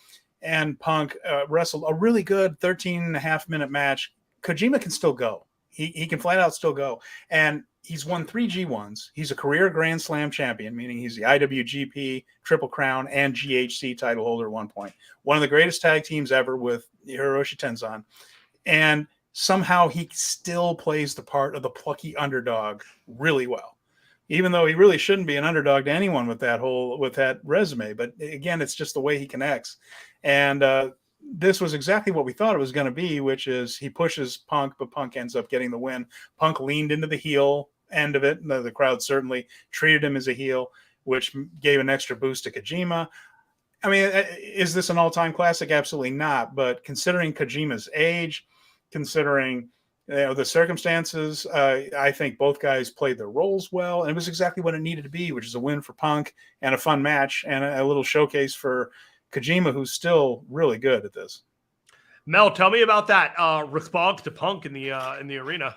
and Punk wrestled a really good 13.5-minute match. Kojima can still go. He can flat out still go. And he's won 3 G1s. He's a career Grand Slam champion, meaning he's the IWGP, Triple Crown, and GHC title holder at one point. One of the greatest tag teams ever with Hiroshi Tenzan. And somehow he still plays the part of the plucky underdog really well, even though he really shouldn't be an underdog to anyone with that resume. But again, it's just the way he connects. And this was exactly what we thought it was going to be, which is he pushes Punk, but Punk ends up getting the win. Punk leaned into the heel end of it. The crowd certainly treated him as a heel, which gave an extra boost to Kojima. I mean, is this an all-time classic? Absolutely not. But considering Kojima's age, considering the circumstances, I think both guys played their roles well, and it was exactly what it needed to be, which is a win for Punk and a fun match and a little showcase for Kojima, who's still really good at this. Mel, tell me about that response to Punk in the arena.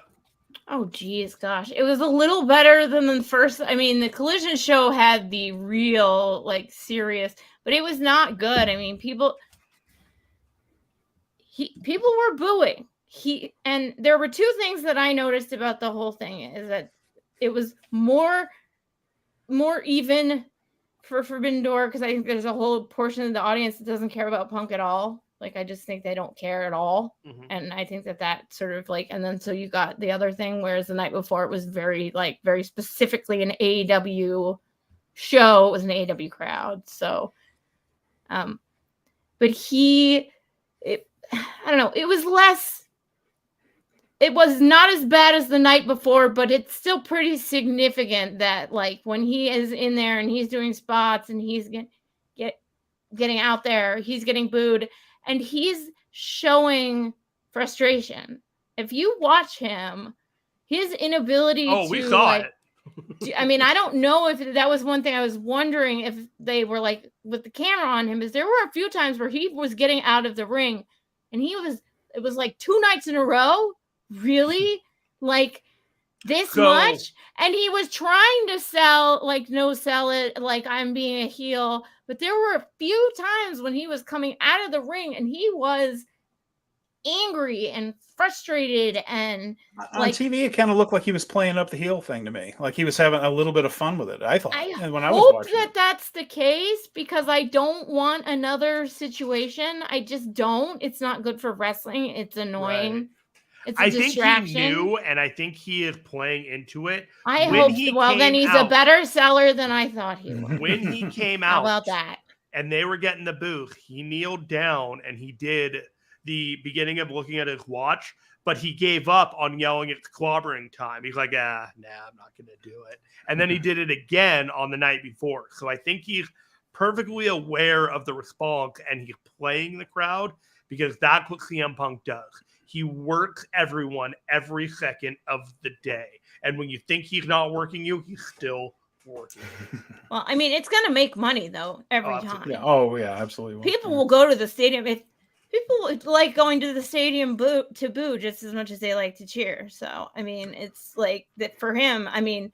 Oh, geez, gosh. It was a little better than the first. I mean, the Collision show had the real, like, serious, but it was not good. I mean, people were booing. And there were 2 things that I noticed about the whole thing is that it was more even for Forbidden Door, because I think there's a whole portion of the audience that doesn't care about Punk at all. Like, I just think they don't care at all. Mm-hmm. And I think that sort of like, and then so you got the other thing, whereas the night before it was very specifically an AEW show. It was an AEW crowd. So, but I don't know, it was not as bad as the night before, but it's still pretty significant that like when he is in there and he's doing spots and he's getting out there, he's getting booed and he's showing frustration. If you watch him, his inability we saw it. I mean, I don't know if that was one thing I was wondering if they were like with the camera on him, is there were a few times where he was getting out of the ring and it was like 2 nights in a row. Really? Like this much? And he was trying to sell it like I'm being a heel. But there were a few times when he was coming out of the ring and he was angry and frustrated and on TV it kind of looked like he was playing up the heel thing to me. Like he was having a little bit of fun with it, I thought. I hope that's the case because I don't want another situation. I just don't. It's not good for wrestling. It's annoying. Right. It's a distraction. Think he knew, and I think he is playing into it. I hope. Well, then he's a better seller than I thought he was. When he came out, how about that? And they were getting the booth. He kneeled down and he did the beginning of looking at his watch, but he gave up on yelling it's clobbering time. He's like, I'm not going to do it. And then he did it again on the night before. So I think he's perfectly aware of the response and he's playing the crowd because that's what CM Punk does. He works everyone every second of the day. And when you think he's not working you, he's still working. Well, I mean, it's going to make money, though, every time. Yeah. Oh, yeah, absolutely. People will go to the stadium. People like going to the stadium to boo just as much as they like to cheer. So, I mean, it's like that for him. I mean,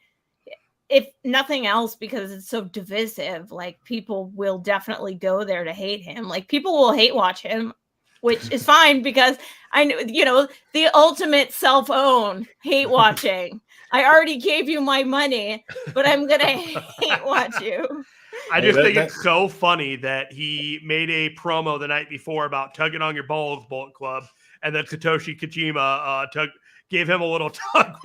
if nothing else, because it's so divisive, like people will definitely go there to hate him. Like people will hate watch him, which is fine because I know, the ultimate self-own hate watching. I already gave you my money, but I'm going to hate watch you. I just think it's so funny that he made a promo the night before about tugging on your balls, Bullet Club, and then Satoshi Kojima gave him a little tug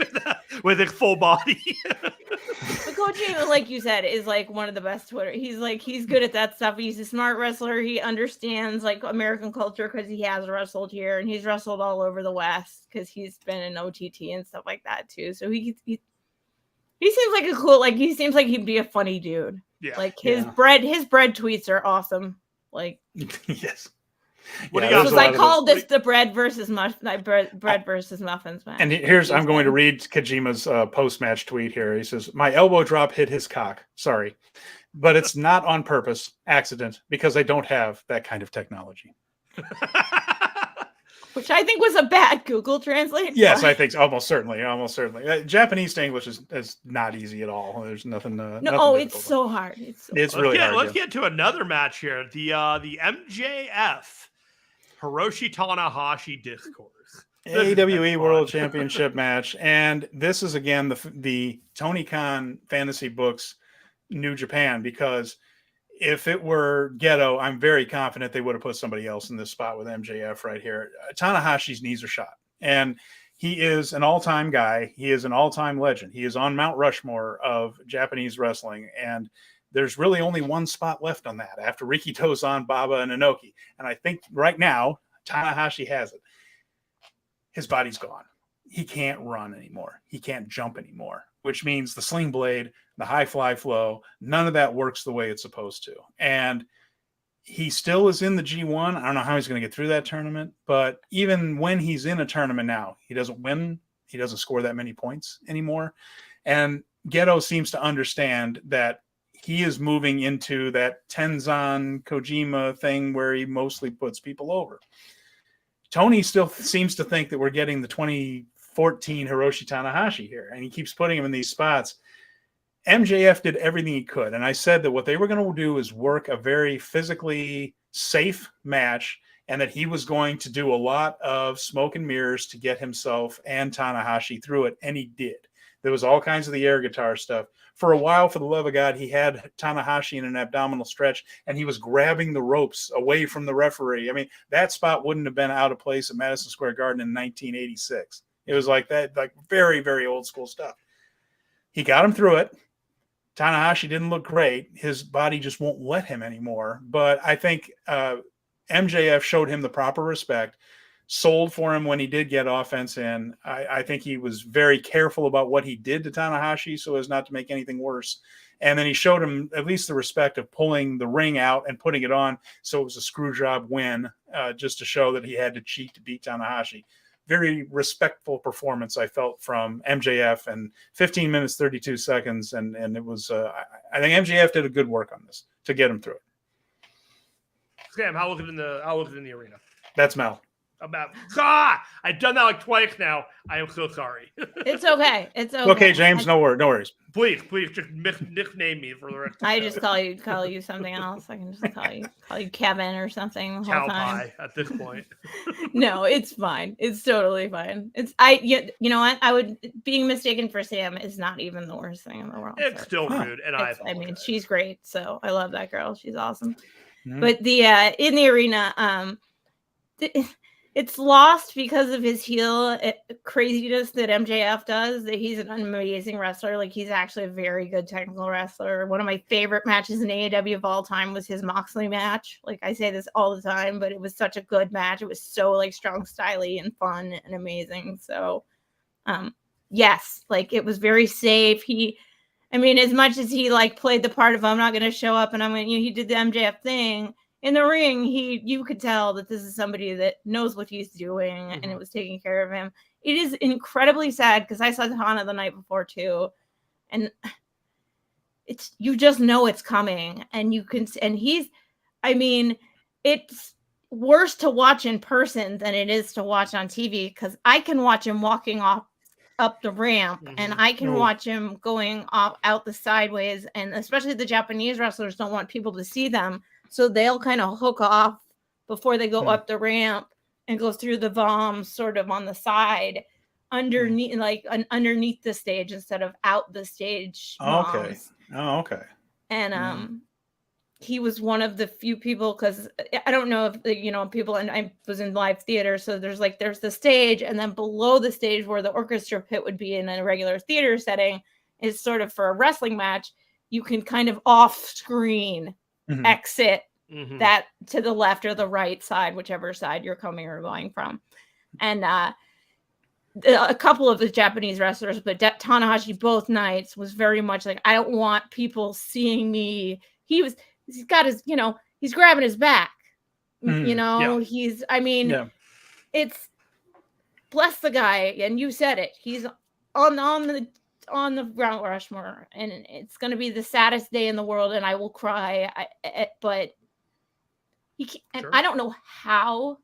with his full body. But Kojima, like you said, is like one of the best Twitter. He's good at that stuff. He's a smart wrestler. He understands like American culture because he has wrestled here and he's wrestled all over the West because he's been in OTT and stuff like that too. So he seems like a cool, like he seems like he'd be a funny dude. Yeah. Like his bread tweets are awesome. Like yes. What do you got? I called this the bread versus versus muffins match. And I'm going to read Kojima's post-match tweet here. He says, "My elbow drop hit his cock. Sorry, but it's not on purpose, accident, because I don't have that kind of technology." Which I think was a bad Google Translate. Yes, I think so. Almost certainly. Japanese to English is not easy at all. There's nothing. It's so hard. It's really hard. Let's get to another match here. The MJF Hiroshi Tanahashi discourse. AWE World Championship match, and this is again the Tony Khan Fantasy Books New Japan, because if it were Gedo, I'm very confident they would have put somebody else in this spot with MJF right here. Tanahashi's knees are shot, and he is an all-time guy. He is an all-time legend. He is on Mount Rushmore of Japanese wrestling, and there's really only one spot left on that after Riki Tozan, Baba, and Inoki. And I think right now, Tanahashi has it. His body's gone. He can't run anymore. He can't jump anymore, which means the sling blade, the high fly flow, none of that works the way it's supposed to. And he still is in the G1. I don't know how he's going to get through that tournament, but even when he's in a tournament now, he doesn't win. He doesn't score that many points anymore. And Gedo seems to understand that he is moving into that Tenzan Kojima thing where he mostly puts people over. Tony still seems to think that we're getting the 2014 Hiroshi Tanahashi here, and he keeps putting him in these spots. MJF did everything he could, and I said that what they were going to do is work a very physically safe match, and that he was going to do a lot of smoke and mirrors to get himself and Tanahashi through it, and he did. There was all kinds of the air guitar stuff. For a while, for the love of God, he had Tanahashi in an abdominal stretch, and he was grabbing the ropes away from the referee. I mean, that spot wouldn't have been out of place at Madison Square Garden in 1986. It was like that, like very, very old school stuff. He got him through it. Tanahashi didn't look great. His body just won't let him anymore. But I think MJF showed him the proper respect, sold for him when he did get offense in. I think he was very careful about what he did to Tanahashi so as not to make anything worse. And then he showed him at least the respect of pulling the ring out and putting it on so it was a screw job win, just to show that he had to cheat to beat Tanahashi. Very respectful performance, I felt, from MJF, and 15 minutes, 32 seconds. And it was, I think MJF did a good work on this to get him through it. Sam, how was it in the arena? That's Mel. I've done that like twice now. I am so sorry. It's okay. It's okay. Okay, James, no worries. Please, just nickname me for the rest of the I show. just call you something else. I can just call you Kevin or something the whole time. Pie at this point. No, it's fine. It's totally fine. You know what? Being mistaken for Sam is not even the worst thing in the world. It's still rude, and I mean, she's great, so I love that girl. She's awesome. Mm-hmm. But in the arena, it's lost because of his heel craziness that MJF does, that he's an amazing wrestler. Like, he's actually a very good technical wrestler. One of my favorite matches in AEW of all time was his Moxley match. Like, I say this all the time, but it was such a good match. It was so like strong, styly, and fun and amazing. So, yes, like it was very safe. As much as he like played the part of I'm not going to show up and he did the MJF thing. In the ring, you could tell that this is somebody that knows what he's doing, and it was taking care of him. It is incredibly sad because I saw Tana the night before too, and you just know it's coming, and you can. And it's worse to watch in person than it is to watch on TV, because I can watch him walking up the ramp, and I can watch him going out the sideways, and especially the Japanese wrestlers don't want people to see them, so they'll kind of hook off before they go up the ramp and go through the VOMs sort of on the side underneath, like underneath the stage instead of out the stage. Okay. Oh, okay. And he was one of the few people, because I don't know if people, and I was in live theater, so there's the stage, and then below the stage where the orchestra pit would be in a regular theater setting is sort of for a wrestling match. You can kind of off screen exit that to the left or the right side, whichever side you're coming or going from. And a couple of the Japanese wrestlers, but Tanahashi both nights was very much like, I don't want people seeing me. He's got his, he's grabbing his back, it's, bless the guy. And you said it, he's on the Mount Rushmore, and it's going to be the saddest day in the world, and I will cry. But he can't, and I don't know how,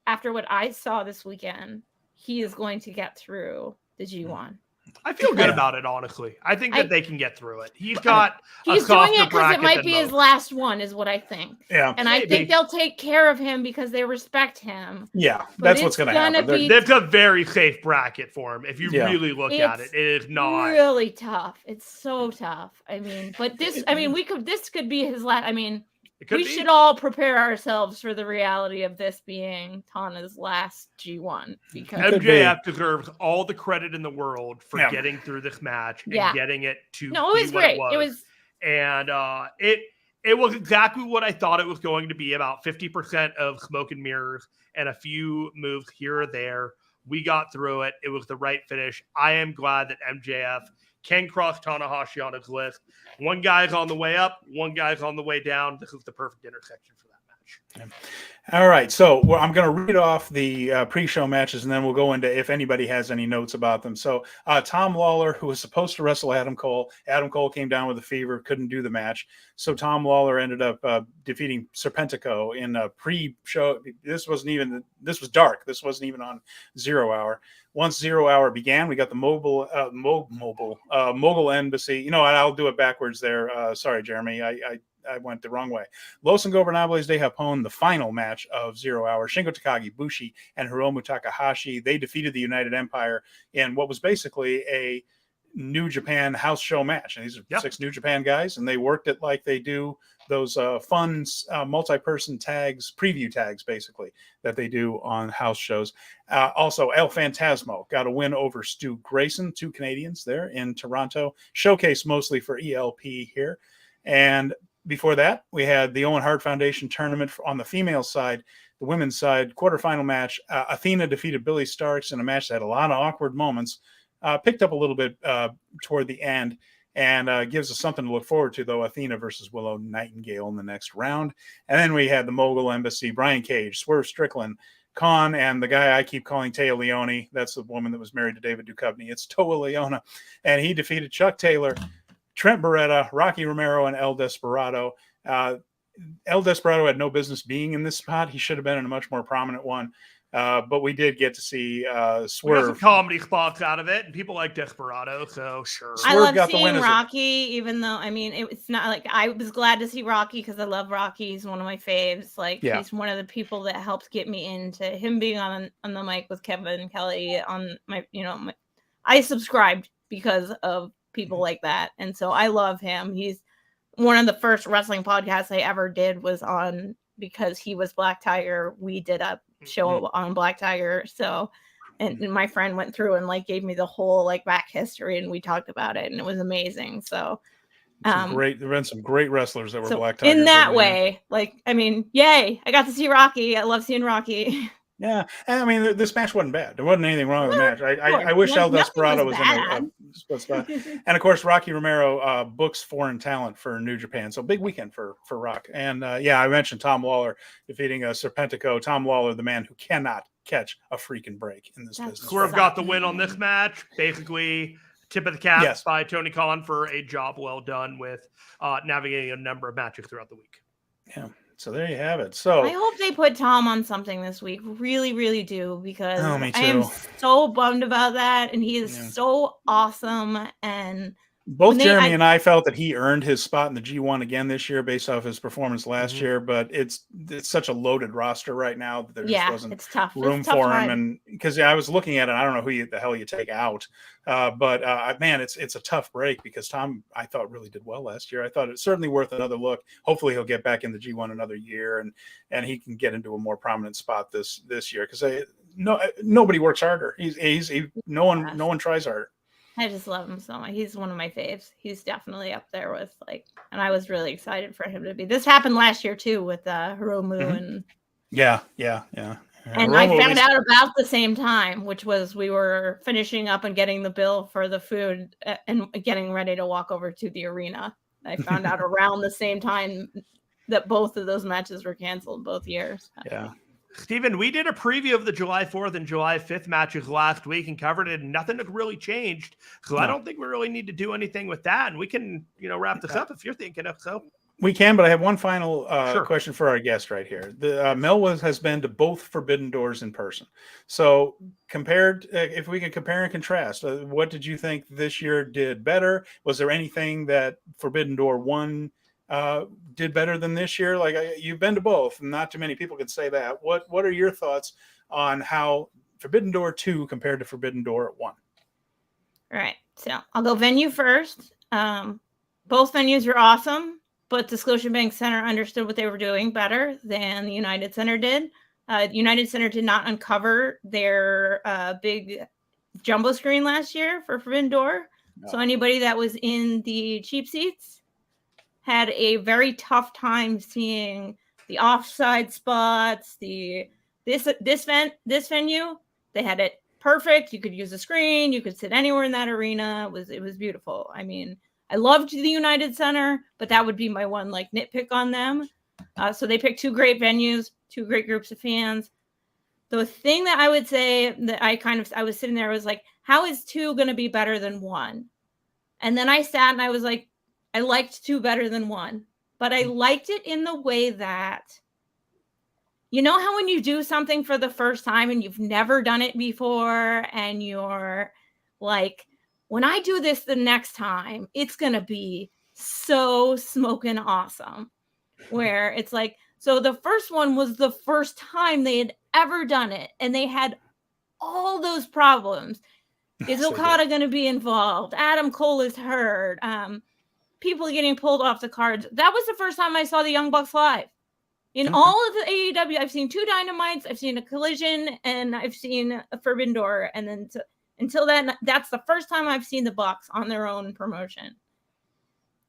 after what I saw this weekend, he is going to get through the G1. I feel good about it, honestly. I think that they can get through it. He's doing it because it might be his last one, is what I think. Yeah, and I think they'll take care of him because they respect him. Yeah, that's what's going to happen. It's a very safe bracket for him. If you really look at it, it is not really tough. It's so tough. I mean, but this, this could be his last. We should all prepare ourselves for the reality of this being Tana's last G1, because MJF deserves all the credit in the world for getting through this match and getting it to it was great. It was, and it was exactly what I thought it was going to be. About 50% of smoke and mirrors and a few moves here or there. We got through it. It was the right finish. I am glad that MJF can cross Tanahashi on his list. One guy's on the way up, one guy's on the way down. This is the perfect intersection for that match. All right, so I'm going to read off the pre-show matches, and then we'll go into if anybody has any notes about them. So Tom Lawler, who was supposed to wrestle Adam Cole came down with a fever, couldn't do the match. So Tom Lawler ended up defeating Serpentico in a pre-show. This was dark. This wasn't even on 0 Hour. Once 0 Hour began, we got the Mogul Embassy. I'll do it backwards there. Sorry, Jeremy. I went the wrong way. Los Ingobernables de Japón, the final match of 0 Hour. Shingo Takagi, Bushi, and Hiromu Takahashi. They defeated the United Empire in what was basically a New Japan house show match. And these are 6 New Japan guys, and they worked it like they do those fun multi-person tags, preview tags, basically, that they do on house shows. Also, El Phantasmo got a win over Stu Grayson, 2 Canadians there in Toronto. Showcase mostly for ELP here. And before that, we had the Owen Hart Foundation tournament on the female side. The women's side, quarterfinal match. Athena defeated Billy Starks in a match that had a lot of awkward moments. Picked up a little bit toward the end, and gives us something to look forward to, though. Athena versus Willow Nightingale in the next round. And then we had the Mogul Embassy, Brian Cage, Swerve Strickland, Khan, and the guy I keep calling Taya Leone. That's the woman that was married to David Duchovny. It's Toa Leona. And he defeated Chuck Taylor, Trent Beretta, Rocky Romero, and El Desperado. El Desperado had no business being in this spot. He should have been in a much more prominent one. But we did get to see Swerve. We got some comedy spots out of it, and people like Desperado, so sure. I love seeing Rocky, even though, it's not like, I was glad to see Rocky because I love Rocky. He's one of my faves. He's one of the people that helps get me into him being on the mic with Kevin Kelly on my, I subscribed because of people like that. And so I love him. He's one of the first wrestling podcasts I ever did was on because he was Black Tiger. We did a show on Black Tiger. So, and my friend went through and gave me the whole back history, and we talked about it, and it was amazing. So there have been some great wrestlers that were Black Tigers. In that way, yay, I got to see Rocky. I love seeing Rocky. Yeah, and this match wasn't bad. There wasn't anything wrong with the match. I wish El Desperado was in a split spot. And of course, Rocky Romero books foreign talent for New Japan. So big weekend for Rock. And I mentioned Tom Lawler defeating Serpentico. Tom Lawler, the man who cannot catch a freaking break in this business. Swerve got the win on this match. Basically, tip of the cap by Tony Khan for a job well done with navigating a number of matches throughout the week. Yeah. So there you have it. So I hope they put Tom on something this week. Really, really do, because me I am too. so bummed about that. And he is Yeah. so awesome. And Both Jeremy and I felt that he earned his spot in the G1 again this year based off his performance last year, but it's such a loaded roster right now that there just wasn't it's tough. room It's a tough for him. time. And because I was looking at it, I don't know who the hell you take out, but man, it's a tough break because Tom, I thought, really did well last year. I thought it's certainly worth another look. Hopefully he'll get back in the G1 another year and he can get into a more prominent spot this year because nobody works harder. No one tries harder. I just love him so much. He's one of my faves. He's definitely up there with and I was really excited for him to be. This happened last year too with Hiromu and yeah. And I found out about the same time, which was we were finishing up and getting the bill for the food and getting ready to walk over to the arena. I found out around the same time that both of those matches were canceled both years. Yeah. Steven, we did a preview of the July 4th and July 5th matches last week and covered it, and nothing really changed. So I don't think we really need to do anything with that. And we can, wrap this up if you're thinking of so. We can, but I have one final question for our guest right here. The Mel has been to both Forbidden Doors in person. So compared, if we can compare and contrast, what did you think this year did better? Was there anything that Forbidden Door 1 did better than this year? Like you've been to both, and not too many people could say that. What are your thoughts on how Forbidden Door 2 compared to Forbidden Door 1? All right, so I'll go venue first. Both venues were awesome, but the Scotiabank Center understood what they were doing better than the United Center did. United Center did not uncover their big jumbo screen last year for Forbidden Door. No. So anybody that was in the cheap seats had a very tough time seeing the offside spots. This venue, they had it perfect. You could use a screen. You could sit anywhere in that arena. It was beautiful. I mean, I loved the United Center, but that would be my one nitpick on them. So they picked two great venues, two great groups of fans. The thing that I would say that I was sitting there, I was like, how is 2 going to be better than 1? And then I sat and I was like, I liked 2 better than 1, but I liked it in the way that, you know how when you do something for the first time and you've never done it before and you're like, when I do this the next time, it's going to be so smoking awesome. Where it's like, so the first one was the first time they had ever done it. And they had all those problems. Is Okada going to be involved? Adam Cole is hurt. People getting pulled off the cards. That was the first time I saw the Young Bucks live. In all of the AEW, I've seen 2 Dynamites, I've seen a Collision, and I've seen a Forbidden Door. And then until then, that's the first time I've seen the Bucks on their own promotion.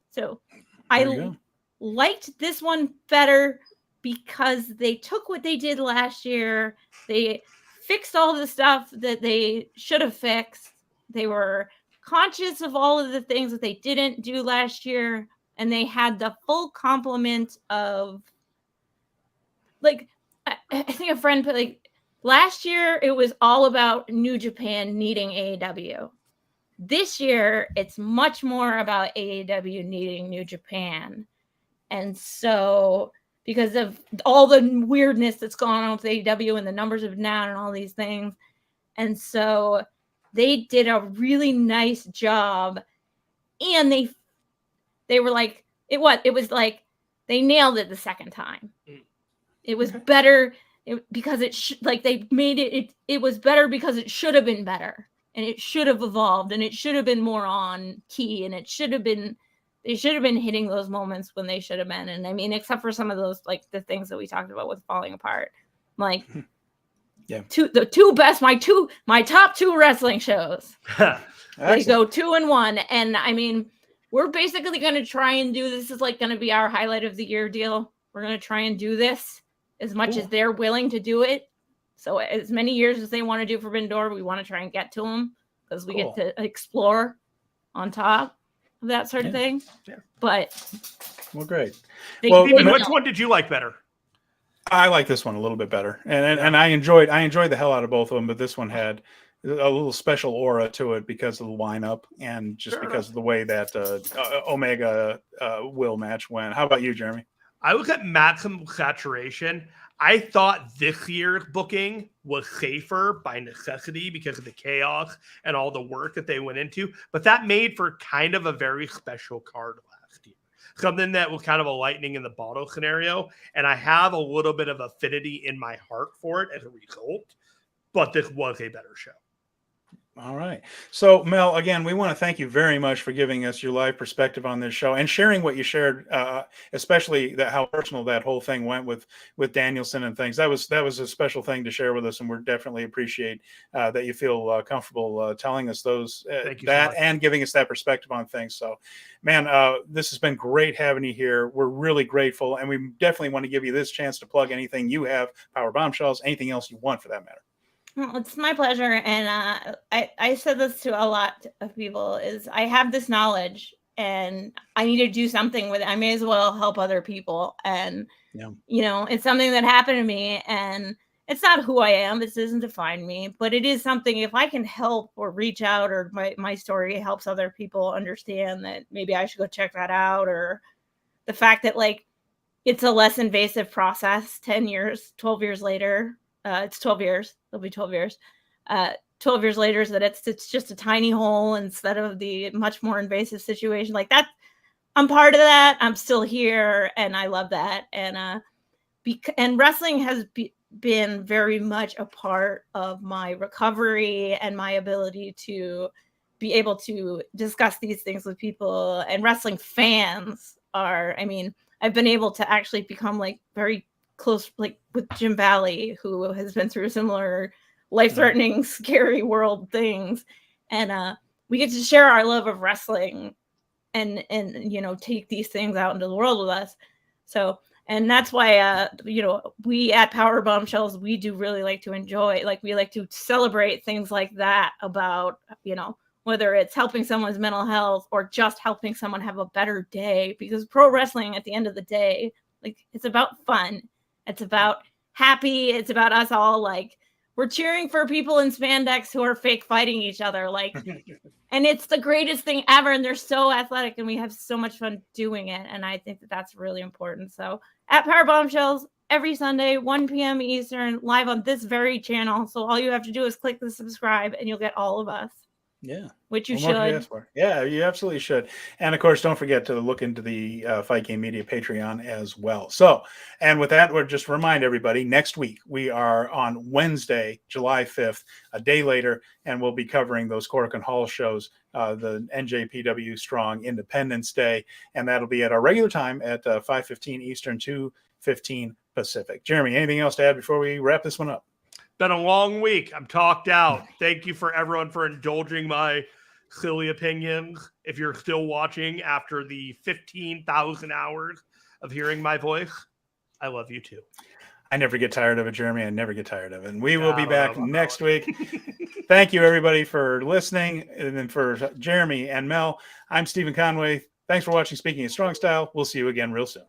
So I liked this one better because they took what they did last year. They fixed all the stuff that they should have fixed. They were conscious of all of the things that they didn't do last year. And they had the full complement of, I think a friend put, last year, it was all about New Japan needing AEW. This year, it's much more about AEW needing New Japan. And so, because of all the weirdness that's gone on with AEW and the numbers have been down and all these things. And so, they did a really nice job. And they were like, it was like, they nailed it the second time. It was better because they made it was better because it should have been better and it should have evolved and it should have been more on key and they should have been hitting those moments when they should have been. And I mean, except for some of those, the things that we talked about with falling apart, yeah, my top 2 wrestling shows, they go 2 and 1. And I mean, we're basically going to try and do this is going to be our highlight of the year deal. We're going to try and do this as much as they're willing to do it. So as many years as they want to do Forbidden Door, we want to try and get to them because we get to explore on top of that sort of thing. Yeah. But great. Steven, which one did you like better? I like this one a little bit better, and I enjoyed the hell out of both of them. But this one had a little special aura to it because of the lineup and just because of the way that Omega Will match went. How about you, Jeremy? I look at maximum saturation. I thought this year's booking was safer by necessity because of the chaos and all the work that they went into, but that made for kind of a very special card last year. Something that was kind of a lightning in the bottle scenario, and I have a little bit of affinity in my heart for it as a result, but this was a better show. All right. So, Mel, again, we want to thank you very much for giving us your live perspective on this show and sharing what you shared, especially how personal that whole thing went with Danielson and things. That was a special thing to share with us, and we're definitely appreciate that you feel comfortable telling us those that and giving us that perspective on things. So, man, this has been great having you here. We're really grateful, and we definitely want to give you this chance to plug anything you have, Power Bombshells, anything else you want for that matter. Well, it's my pleasure. And I said this to a lot of people is I have this knowledge and I need to do something with it. I may as well help other people. And, it's something that happened to me and it's not who I am. This doesn't define me, but it is something if I can help or reach out or my story helps other people understand that maybe I should go check that out, or the fact that it's a less invasive process 10 years, 12 years later. It's 12 years. It'll be 12 years. 12 years later, so that it's just a tiny hole instead of the much more invasive situation like that. I'm part of that. I'm still here, and I love that. And wrestling has been very much a part of my recovery and my ability to be able to discuss these things with people. And wrestling fans I've been able to actually become very close, with Jim Valley, who has been through similar life-threatening, scary world things, and we get to share our love of wrestling, and take these things out into the world with us. So, and that's why we at Power Bombshells, we do really like to enjoy, we like to celebrate things like that about whether it's helping someone's mental health or just helping someone have a better day, because pro wrestling at the end of the day, it's about fun. It's about happy. It's about us all we're cheering for people in spandex who are fake fighting each other. And it's the greatest thing ever. And they're so athletic and we have so much fun doing it. And I think that that's really important. So at Power Bombshells, every Sunday, 1 p.m. Eastern, live on this very channel. So all you have to do is click the subscribe and you'll get all of us. Yeah. Which you should. Yeah, you absolutely should. And of course, don't forget to look into the Fight Game Media Patreon as well. So, and with that, we'll just remind everybody, next week, we are on Wednesday, July 5th, a day later, and we'll be covering those Corcoran Hall shows, the NJPW Strong Independence Day, and that'll be at our regular time at 5:15 Eastern, 2:15 Pacific. Jeremy, anything else to add before we wrap this one up? Been a long week. I'm talked out. Thank you for everyone for indulging my silly opinions. If you're still watching after the 15,000 hours of hearing my voice, I love you too. I never get tired of it, Jeremy. I never get tired of it. And we will be back next week. Thank you, everybody, for listening. And then for Jeremy and Mel, I'm Stephen Conway. Thanks for watching Speaking of Strong Style. We'll see you again real soon.